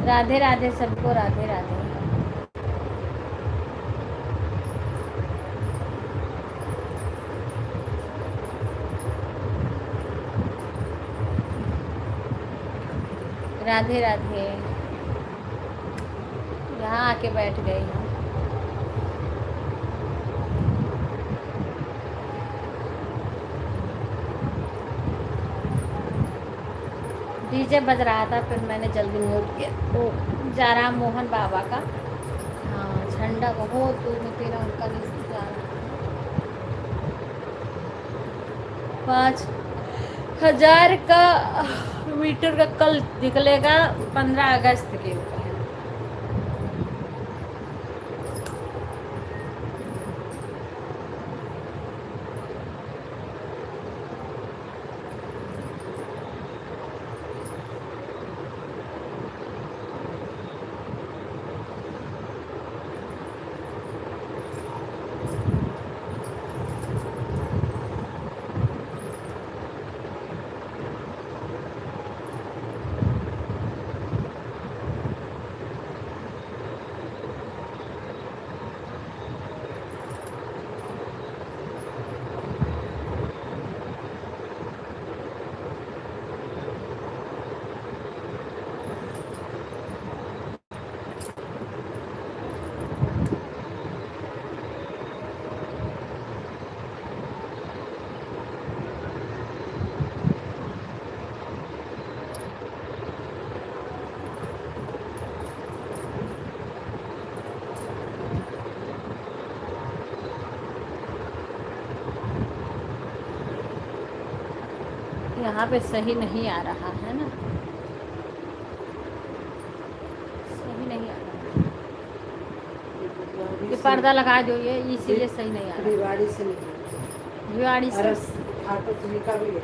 राधे राधे सबको, राधे राधे। राधे राधे। यहाँ आके बैठ गई हूँ। डीजे बज रहा था, फिर मैंने जल्दी म्यूट किया। तो जा रहा मोहन बाबा का, हाँ, झंडा बहुत दूर में तेरा उनका नहीं जा रहा। 5,000 का मीटर का कल निकलेगा 15 अगस्त के ऊपर। यहाँ पे सही नहीं आ रहा है ना, सही नहीं आ रहा। ये पर्दा लगा दो, ये इसीलिए सही नहीं आ रहा। भिवाड़ी से निकली, भिवाड़ी से। खाटू जी का भी है।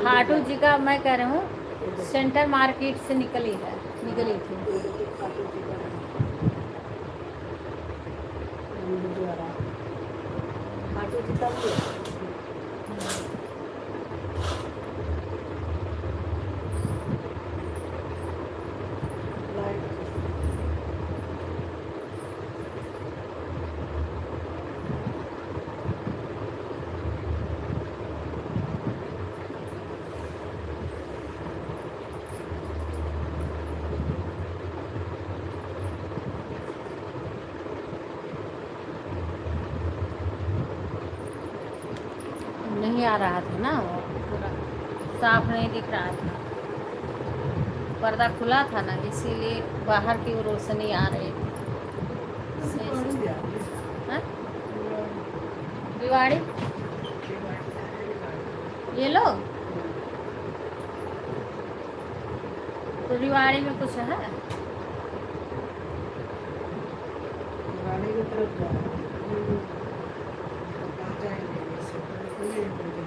खाटू जी का मैं कह रहा हूँ, सेंटर मार्केट से निकली थी। खाटू जी का खाटू जी का भी है। नहीं आ रहा था ना, वो पूरा साफ नहीं दिख रहा था, पर्दा खुला था ना, इसीलिए बाहर की वो रोशनी आ रही थी। सही से। हाँ? दिवाड़ी ये लोग तो रिवाड़ी में कुछ है? गाड़ी की तरफ जा रहे हैं। कहाँ जाएंगे वैसे? खुले ही हो गए।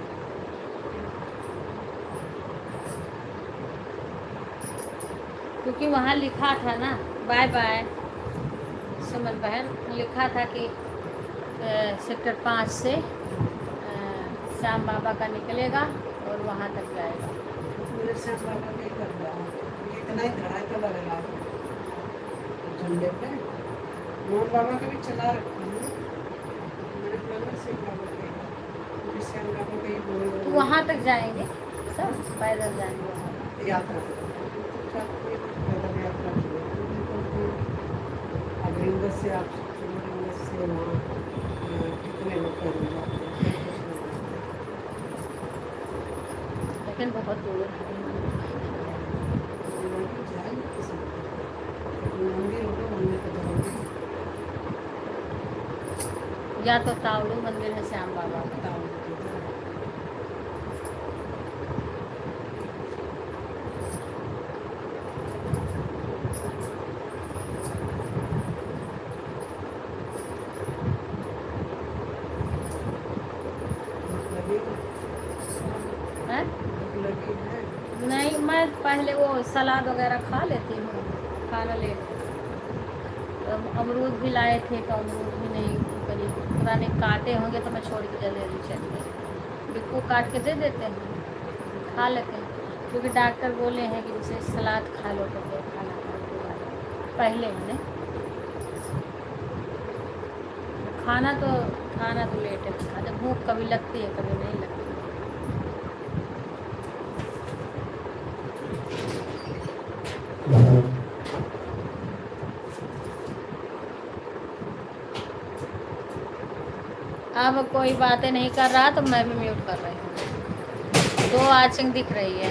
क्योंकि वहाँ लिखा था ना, बाय बाय सुमन बहन, लिखा था कि सेक्टर 5 से श्याम बाबा का निकलेगा और वहाँ तक जाएगा। मेरे श्याम बाबा नहीं कर रहा है, इतना ही धड़ा तो लगेगा झंडे पे। मोहन बाबा का भी चला रखा है, मेरे ब्रदर से बाबा कहेगा, मेरे श्याम बाबा का ही तो बोल वहाँ तक जाएंगे सब, पैदल जाएंगे वहाँ तक। यात्रा पैदल यात्रा अग्रिंग से आप शिवलिंग से वहाँ कितने लोग पैदल जाते हैं? लेकिन बहुत दूर है। जाएंगे किसी मंदिर होगा, मंदिर पे जाएंगे। या तो तावड़ू मंदिर है श्याम बाबा का, बताओ है? लगी है। नहीं, मैं पहले वो सलाद वगैरह खा लेती हूँ, खाना लेट। अमरूद भी लाए थे तो अमरूद भी नहीं, करीब पता नहीं काटे होंगे तो मैं छोड़ के जल्दी चल गई। बिक्कू काट के दे देते हैं, खा लेते हैं, क्योंकि डॉक्टर बोले हैं कि जैसे सलाद खा लो तो फिर खाना खा पहले मैंने खाना तो लेट है, जब भूख कभी लगती है कभी नहीं लगती। अब कोई बातें नहीं कर रहा तो मैं भी म्यूट कर रही हूँ। 2 वाचिंग दिख रही है।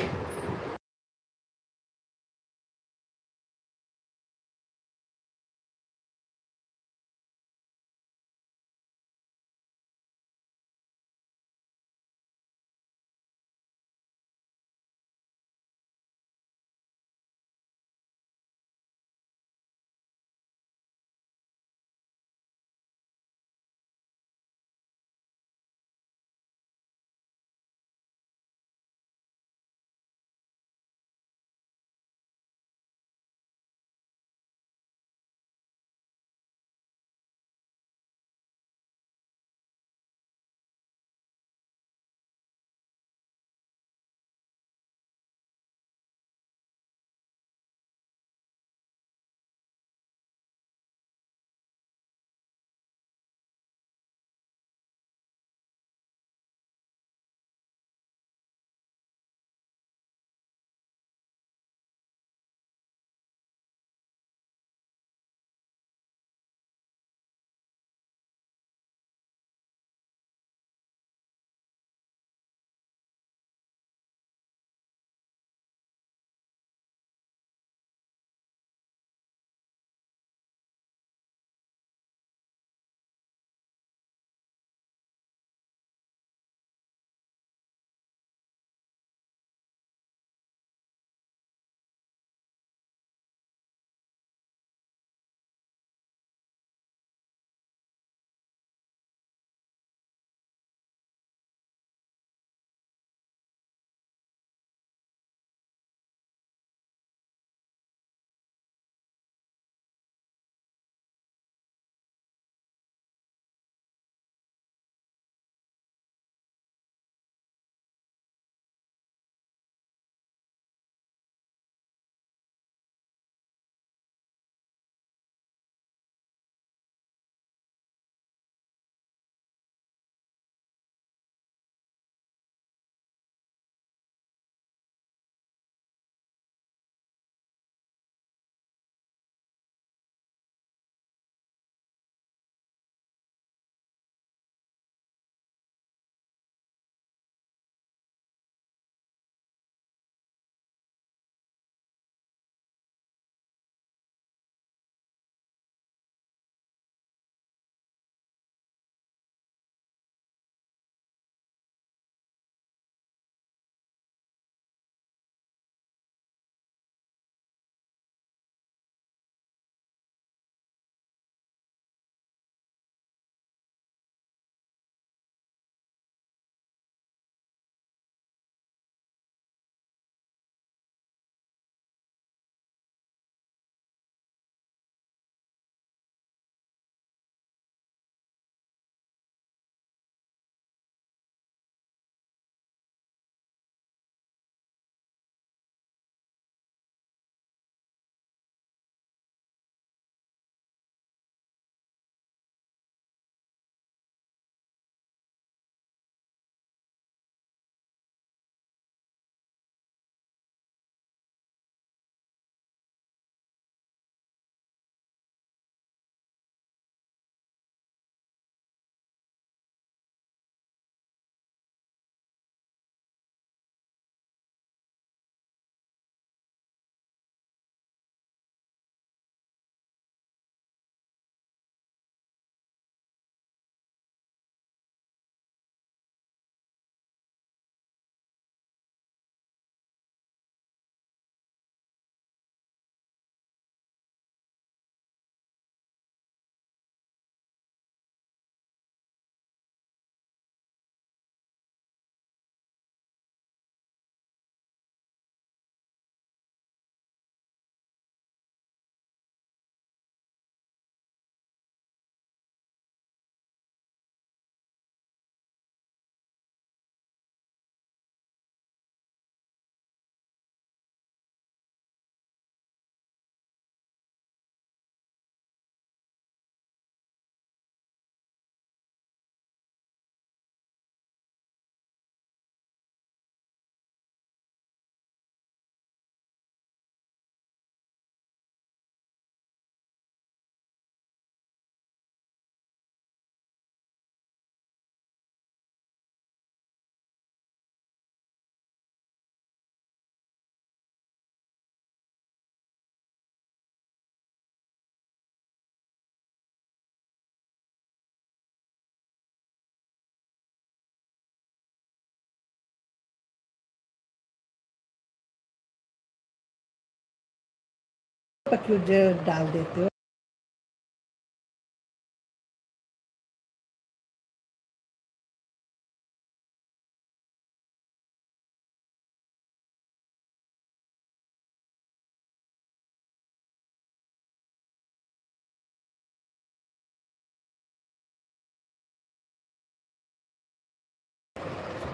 पखुज डाल देते हो।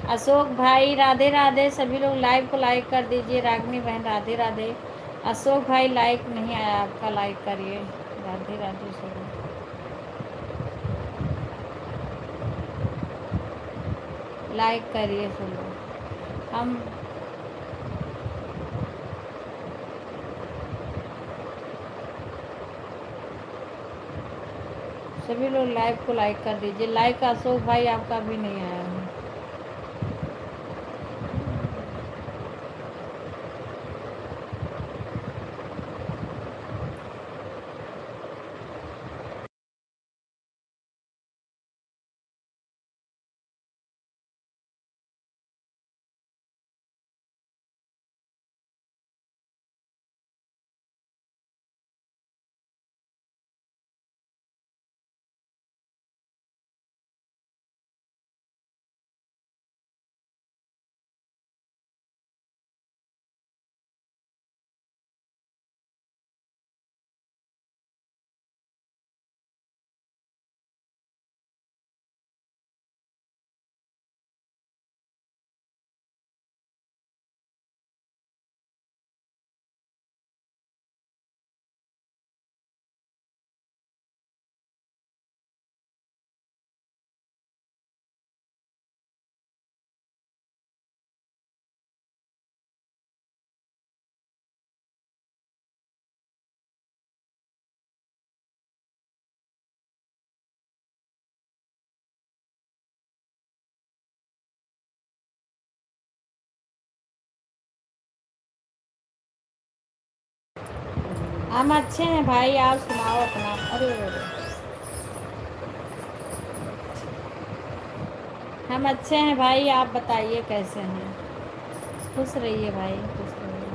अशोक भाई राधे राधे। सभी लोग लाइव को लाइक कर दीजिए। रागनी बहन राधे राधे। अशोक भाई लाइक नहीं आया आपका, लाइक करिए। राधे राधे सभी। लाइक करिए सब लोग। हम सभी लोग लाइव को लाइक कर दीजिए। लाइक अशोक भाई आपका भी नहीं आया है। हम अच्छे हैं भाई, आप सुनाओ अपना। अरे अरे, हम अच्छे हैं भाई, आप बताइए कैसे हैं। खुश रहिए भाई, खुश रहिए।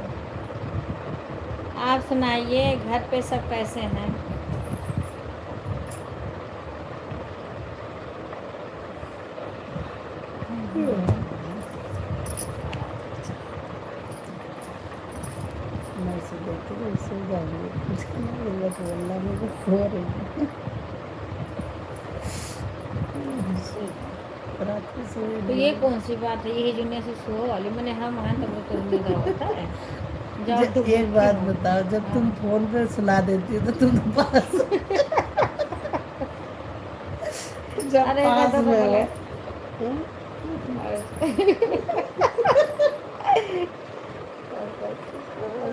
आप सुनाइए, घर पे सब कैसे हैं। मैं से देखते हुए सो जाऊंगी, कुछ नहीं बस बोलना मुझे सो रही रात को सोए तो ये कौन सी बात है, यही दुनिया से सो वाली। मैंने हम हैं तब तो निद्रा होता है। जब तो एक बात बताओ, जब तुम फोन पे सुला देती हो तो तुम तो पास जब अरे पास तो में बोले हो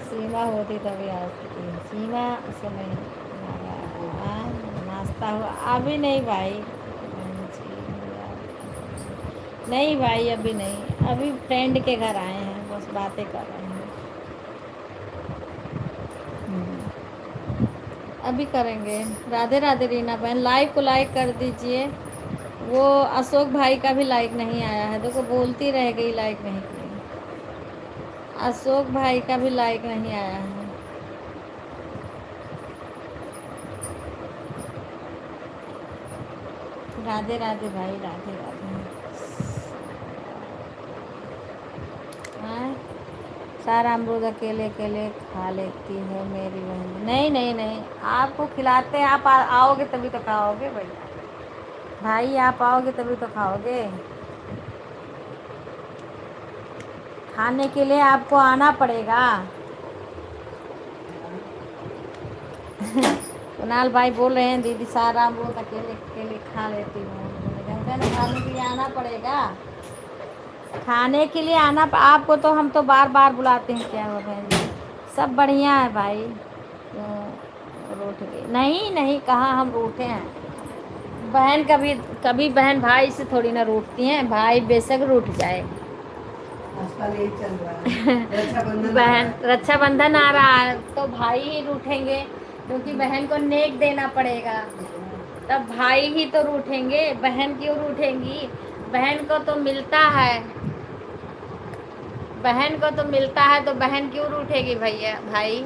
सीमा होती तभी आती थी। सीमा समय नाश्ता हुआ अभी नहीं भाई। नहीं भाई अभी नहीं, अभी फ्रेंड के घर आए हैं, बस बातें कर रहे हैं। अभी करेंगे। राधे राधे रीना बहन, लाइक को लाइक कर दीजिए। वो अशोक भाई का भी लाइक नहीं आया है, देखो बोलती रह गई लाइक नहीं किया। अशोक भाई का भी लाइक नहीं आया है। राधे राधे भाई, राधे राधे। हाँ, सारा अमरूद अकेले अकेले खा लेती है मेरी बहन। नहीं नहीं नहीं, आपको खिलाते हैं, आप आओगे तभी तो खाओगे भाई। भाई आप आओगे तभी तो खाओगे। खाने के लिए आपको आना पड़ेगा। कुणाल भाई बोल रहे हैं दीदी सारा अमरूद अकेले अकेले खा लेती हूँ। खाने के लिए आना पड़ेगा। खाने के लिए आना आपको तो हम तो बार बार बुलाते हैं। क्या हो बहन जी, सब बढ़िया है भाई। रूठ गए नहीं नहीं, कहाँ हम रूठे हैं। बहन कभी कभी बहन भाई से थोड़ी ना रूठती हैं, भाई बेशक रूठ जाए। आजकल यही चल रहा है, रक्षाबंधन बहन रक्षाबंधन आ रहा है तो भाई ही रूठेंगे, क्योंकि बहन को नेक देना पड़ेगा, तब भाई ही तो रूठेंगे। बहन क्यों रूठेंगी, बहन को तो मिलता है। बहन को तो मिलता है तो बहन क्यों रूठेगी भैया भाई।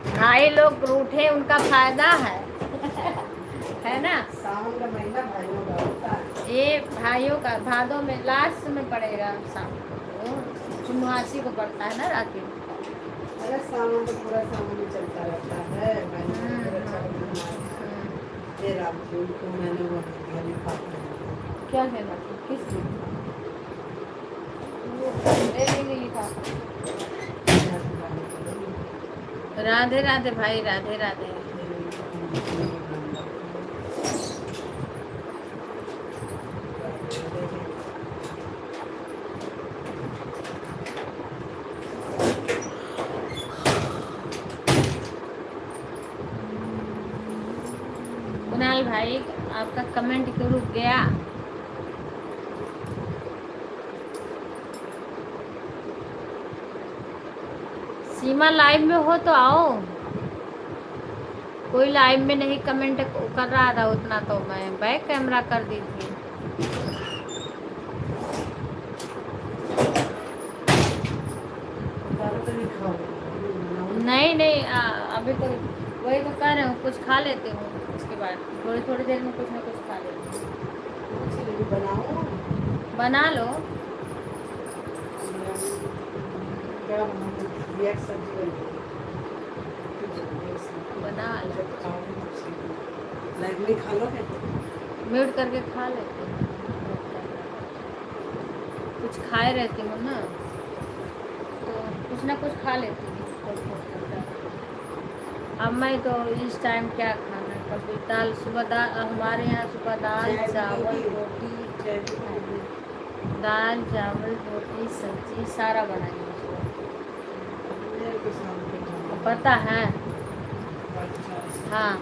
भाई लोग रूठे उनका फायदा है ना। सावन का महीना भाइयों का होता है। ये भाइयों का भादों में लास्ट में पड़ेगा शाम को, चुनवासी को पड़ता है ना राखी। अरे सावन तो पूरा सावन ही चलता रहता है। मैंने तो रक्षाबंधन ये रात को मैंने वो घर लिखा क्या कहना किस लिए नहीं लिखा। राधे राधे भाई, राधे राधे। कुणाल भाई आपका कमेंट क्यों रुक गया। सीमा लाइव में हो तो आओ। कोई लाइव में नहीं कमेंट कर रहा था उतना, तो मैं बैक कैमरा कर दी थी। नहीं नहीं अभी तो वही तो कह रहे हूँ, कुछ खा लेती हूँ उसके बाद थोड़ी थोड़ी देर में कुछ ना कुछ खा लेती हूँ। बना लो। बना लो, खा लो म्यूट करके खा लेती हूँ। कुछ खाए रहती हूँ ना, तो कुछ ना कुछ खा लेती हूँ। अब मैं तो इस टाइम क्या खाना, कभी दाल, सुबह दाल, हमारे यहाँ सुबह दाल चावल रोटी, दाल चावल रोटी सब्जी सारा बनाएंगे सुबह। पता है हाँ।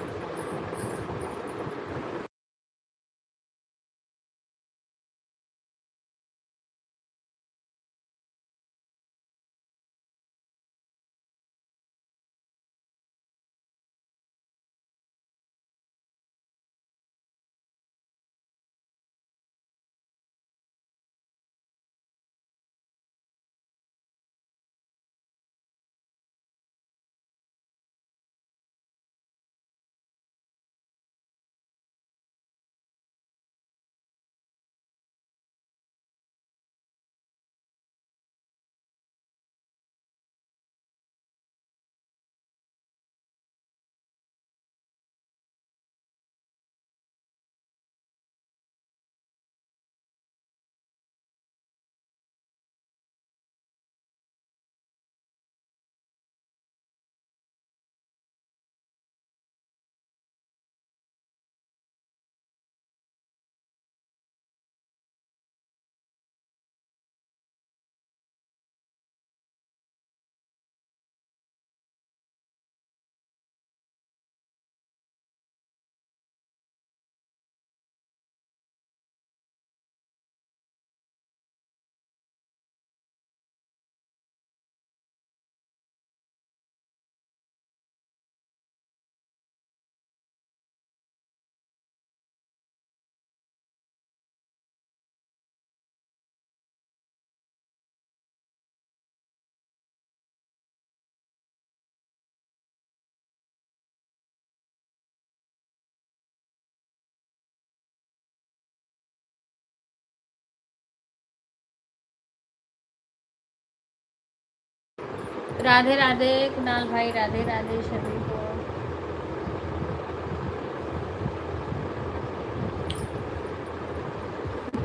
राधे राधे कुणाल भाई, राधे राधे सभी को।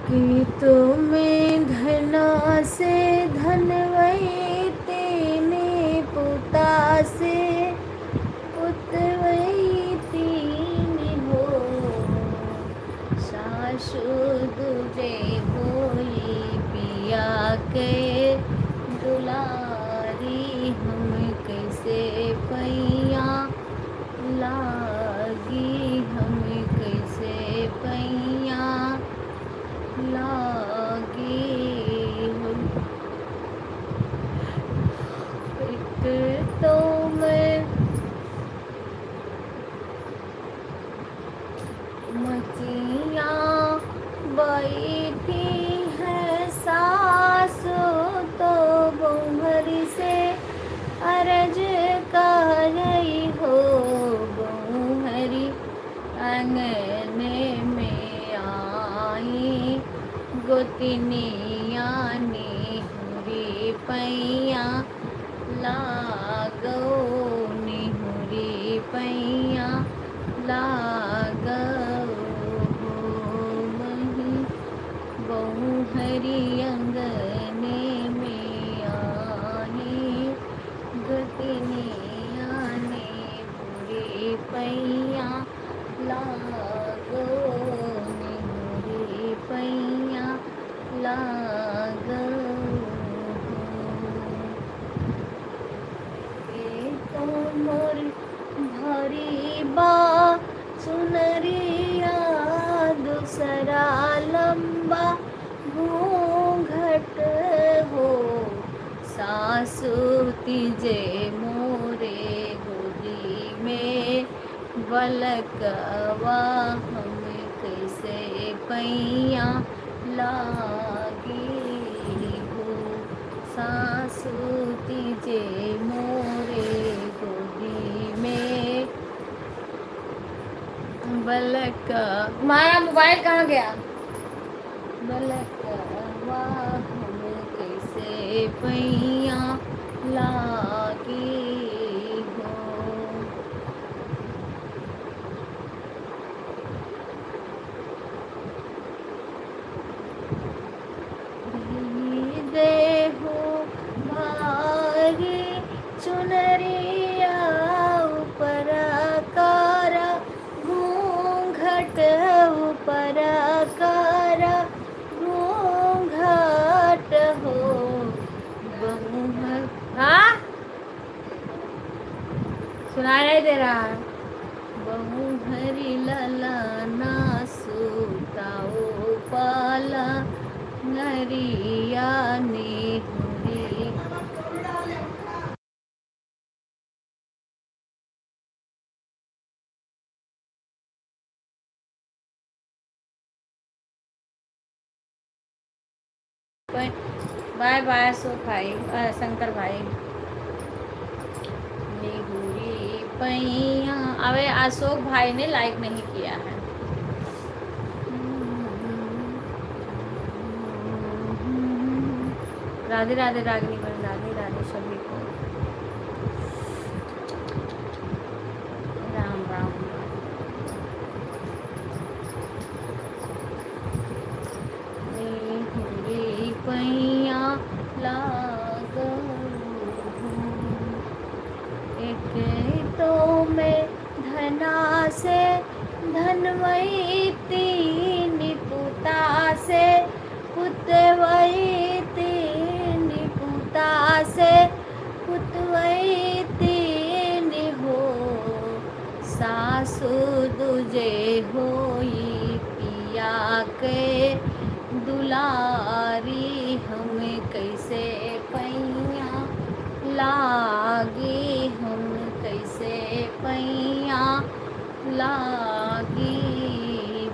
गीतों में धना से धनवई तेने पुता से पुतवई तीन हो सासु दुजे होई पिया के दुलारी हम कैसे पैया लागी हम कैसे पैया लागी हम। एक तो मैं मचिया बैठी है सासु तो बहुरी से अरज कर गोतिनिया निहुरी पैया लागो निहुरी पैया लागो मही बहु हरि अंगने में आई गोतिनिया निहुरी पैया लागो निहुरी पैया लागो तो मोर भरी बा सुनरिया दूसरा लंबा घूंघट हो सासु तिजे मोरे गोदी में बलकवा हम कैसे पैया लागी हो सासु तिजे मोरे गोदी में बलक तुम्हारा मोबाइल कहाँ गया बलकवा हम कैसे पैया लागी हो देहो भारी चुनरिया ऊपर कारा घूंघट ऊपर कारा घूंघट हो हाँ सुनाई नहीं दे रहा है बहु हरी ललना सुताओ पाला नरिया निहुरी बाय बाय अशोक भाई शंकर भाई निहुरी पैया अबे अशोक भाई ने लाइक नहीं किया है राधे राधे रागिनी बहन राधे राधे सभी को राम राम निहुरी पैया लागो एक तो मैं धना से धनवई तीन पुता से पुतवई तीन पुता से पुतवई तीन हो सासु दुजे होई पिया के दुलारी हम कैसे पैया लागी हम कैसे पैया लागी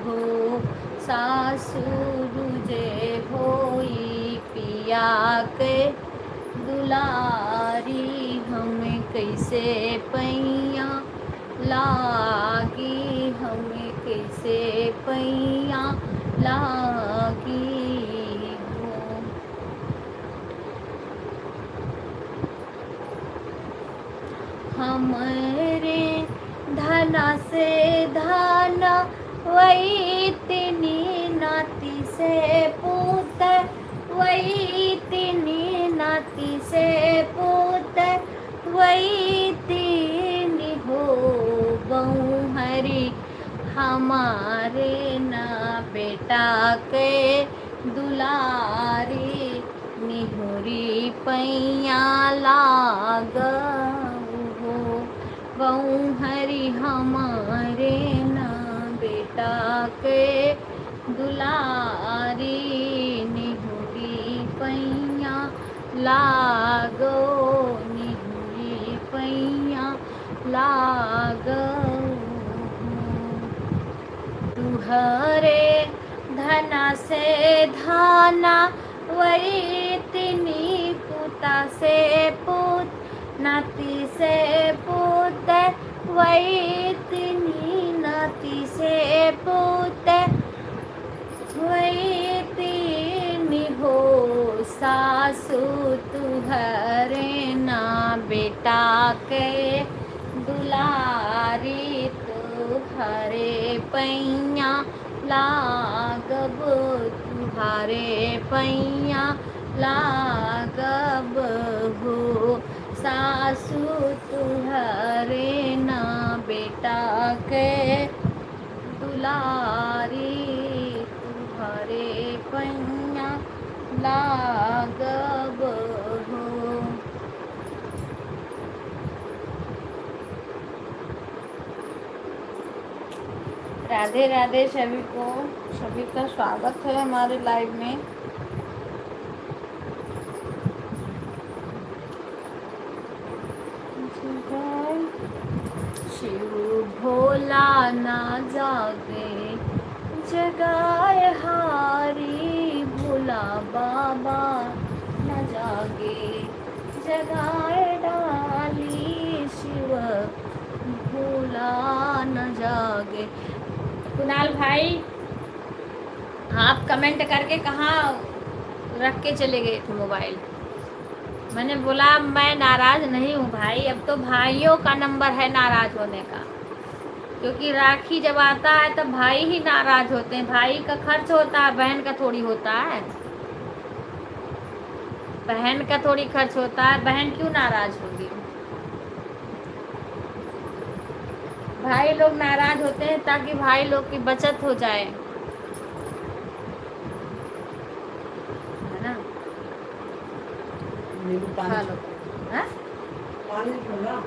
हो सासु दुजे होई पिया के दुलारी हम कैसे पैया लागी हम कैसे पैया लागी हो हमरे धना से धाना वही तिनी नाती से पूत वही तिनी नाती से पूत वही तीनी हो बहु हरी हमारे ना बेटा के दुलारी निहुरी पैया लागो हो बहु हरी हमारे ना बेटा के दुलारी निहुरी पैया लागो निहुरी पैया लागो तुहरे धना से धाना वही तिनी पुता से पुत नाती से पुत वही तिनी नाती से पुत वही ती घरे ना बेटा के दुलारी तुहरे पैया लागब तुहरे पैया लागब हो सासु तुहरे ना बेटा के दुलारी तुहरे पैया लागब हो। राधे राधे सभी को, सभी का स्वागत है हमारे लाइव में। शिव भोला ना जागे जगाए हारी, भोला बाबा न जागे जगाए डाली, शिव भोला न जागे। कुणाल भाई, आप कमेंट करके कहाँ रख के चले गए थे मोबाइल? मैंने बोला मैं नाराज़ नहीं हूँ भाई, अब तो भाइयों का नंबर है नाराज़ होने का, क्योंकि राखी जब आता है तब भाई ही नाराज़ होते हैं। भाई का खर्च होता है, बहन का थोड़ी होता है। बहन का थोड़ी खर्च होता है, बहन क्यों नाराज़ होगी? भाई लोग नाराज़ होते हैं ताकि भाई लोग की बचत हो जाए, है ना? नींबू पानी खा लो। हाँ? पानी छोड़ा।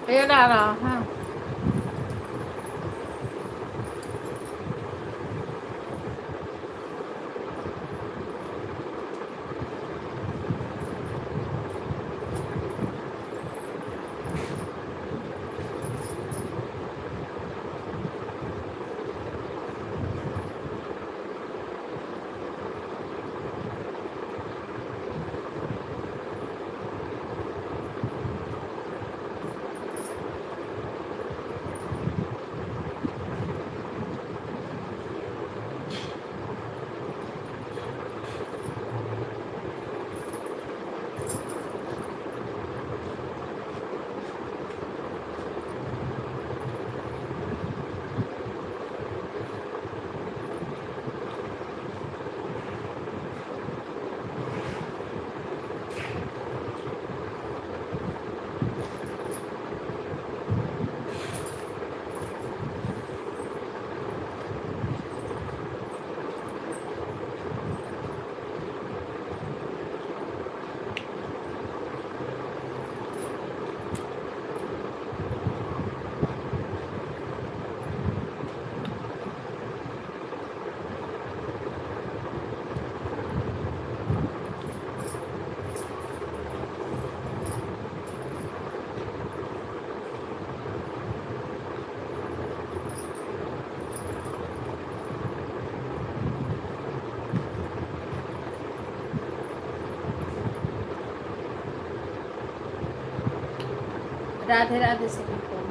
पेड़ आ रहा है। राधे राधे सभी को।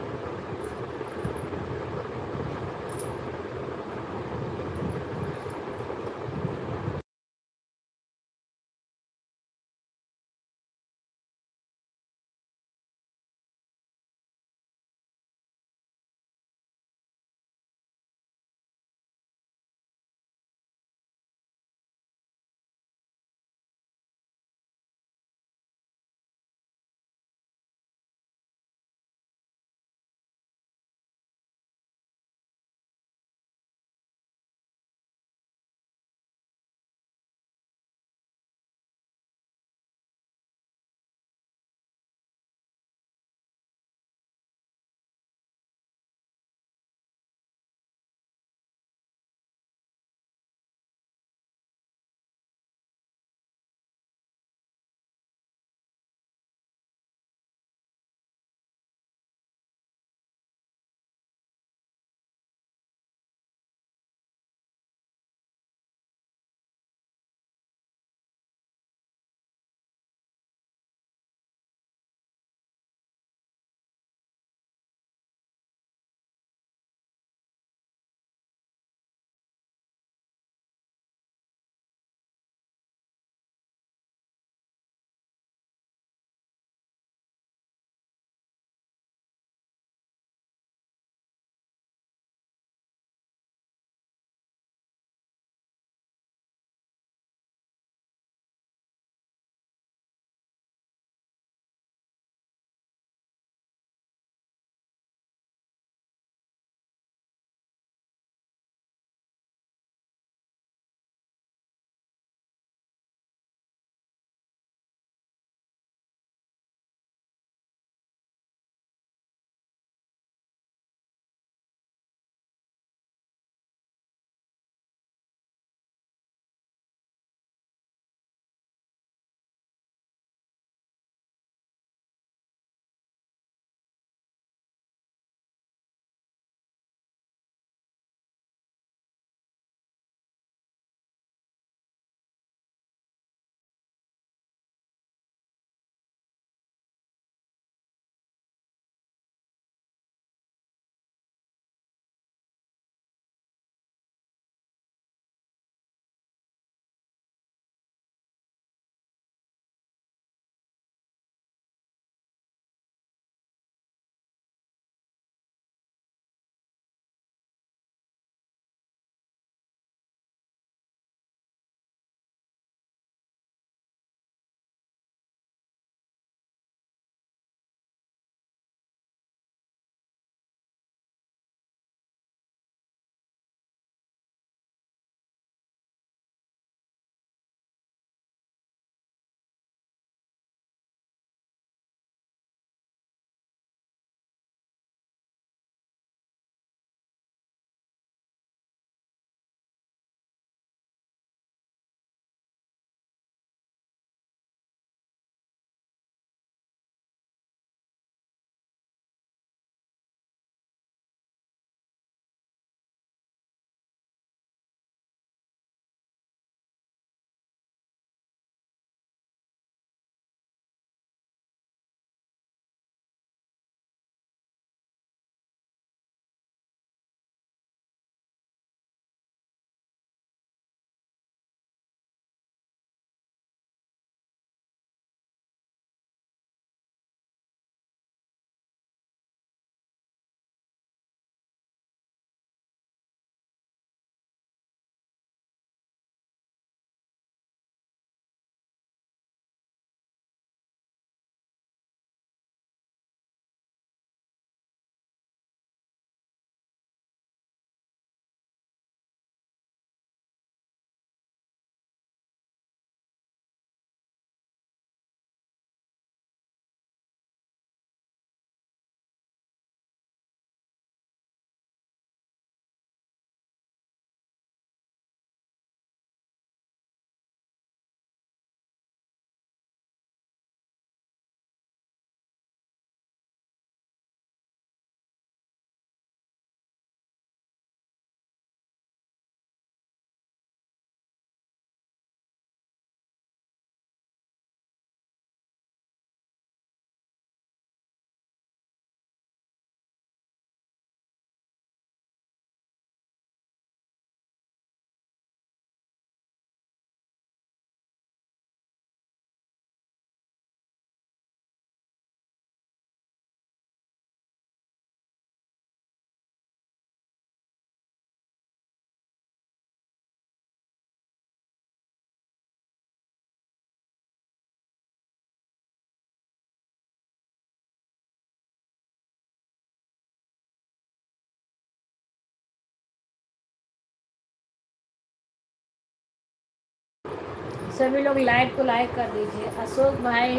सभी लोग लाइक को लाइक कर दीजिए। अशोक भाई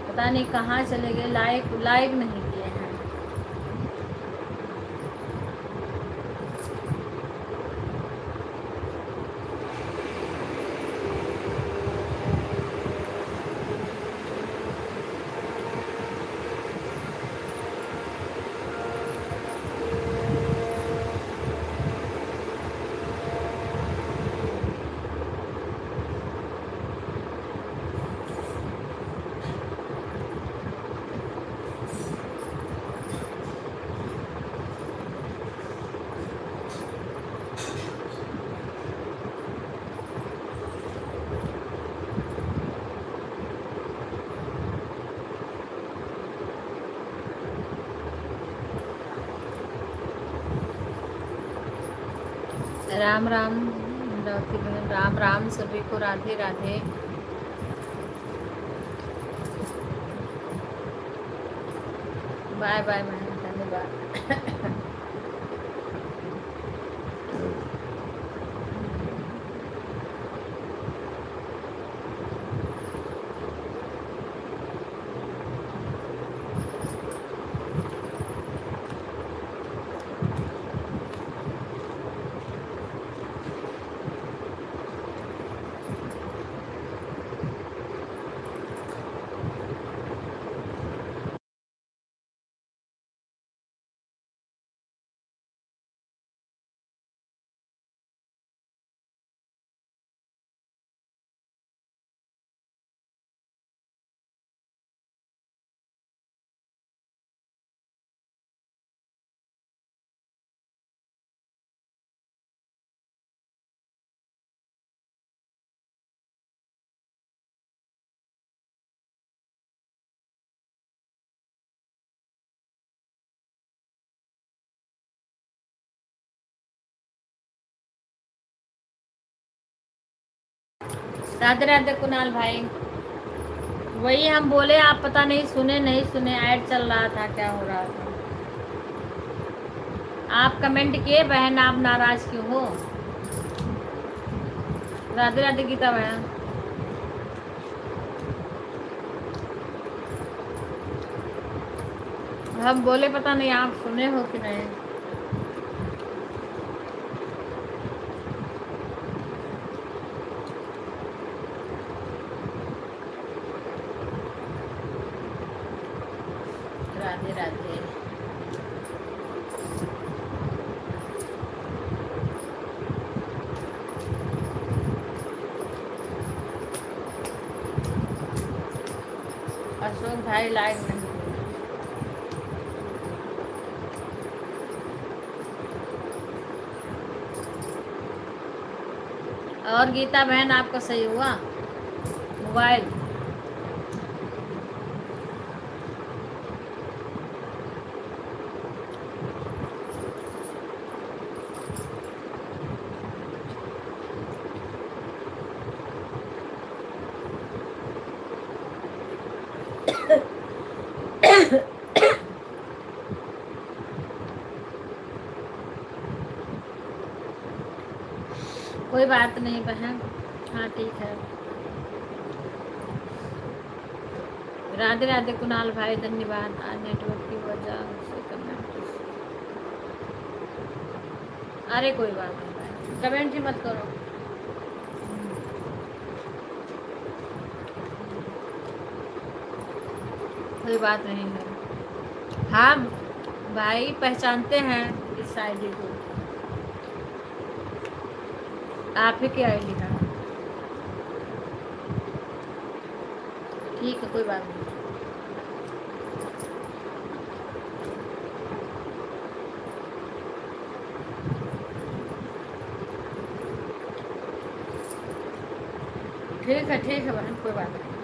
पता नहीं कहाँ चले गए, लाइक लाइक नहीं किए हैं। राम राम अमरावती बहन, राम राम सभी को, राधे राधे। बाय बाय बहन, धन्यवाद। राधे राधे कुणाल भाई, वही हम बोले, आप पता नहीं सुने नहीं सुने, ऐड चल रहा था, क्या हो रहा था। आप कमेंट किए बहन, आप नाराज क्यों हो। राधे राधे गीता बहन। हम बोले पता नहीं आप सुने हो कि नहीं। राधे राधे। अशोक भाई लाइक नहीं। और गीता बहन आपका सही हुआ मोबाइल। कोई बात नहीं बहन, हाँ ठीक है। राधे राधे कुणाल भाई, धन्यवाद। आज नेटवर्क की वजह से कमेंट, अरे कोई बात नहीं भाई, कमेंट ही मत करो। कोई बात नहीं है। हाँ भाई पहचानते हैं इस आईडी को, आप ही की आईडी है। ठीक है कोई बात नहीं। ठीक है बहन, कोई बात नहीं।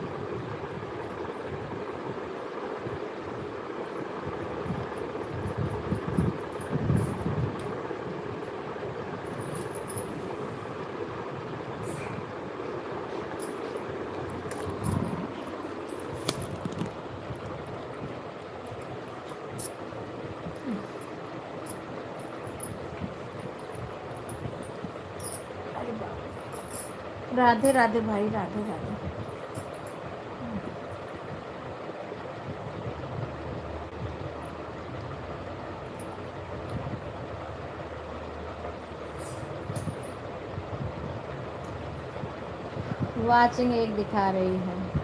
राधे राधे भाई, राधे राधे। वाचिंग एक दिखा रही है।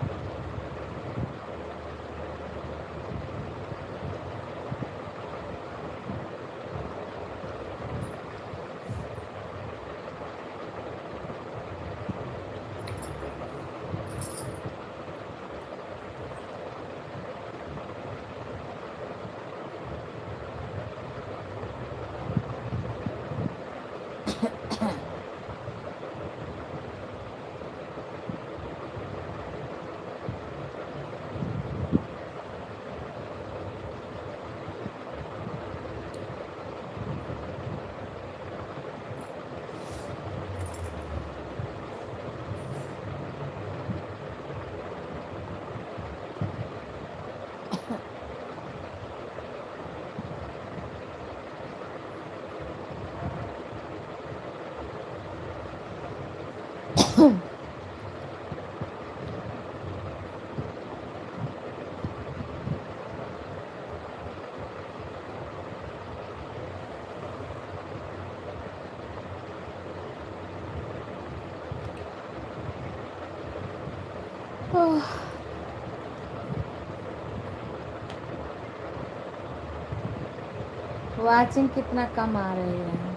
वाचिंग कितना कम आ रही है।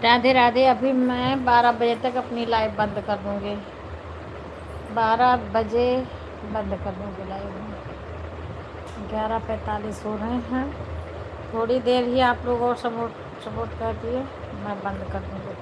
राधे राधे। अभी मैं 12 बजे तक अपनी लाइव बंद कर दूँगी, 12 बजे बंद कर दूँगी लाइव। 11:45 हो रहे हैं, थोड़ी देर ही आप लोग और सपोर्ट कर दिए, मैं बंद कर दूँगी।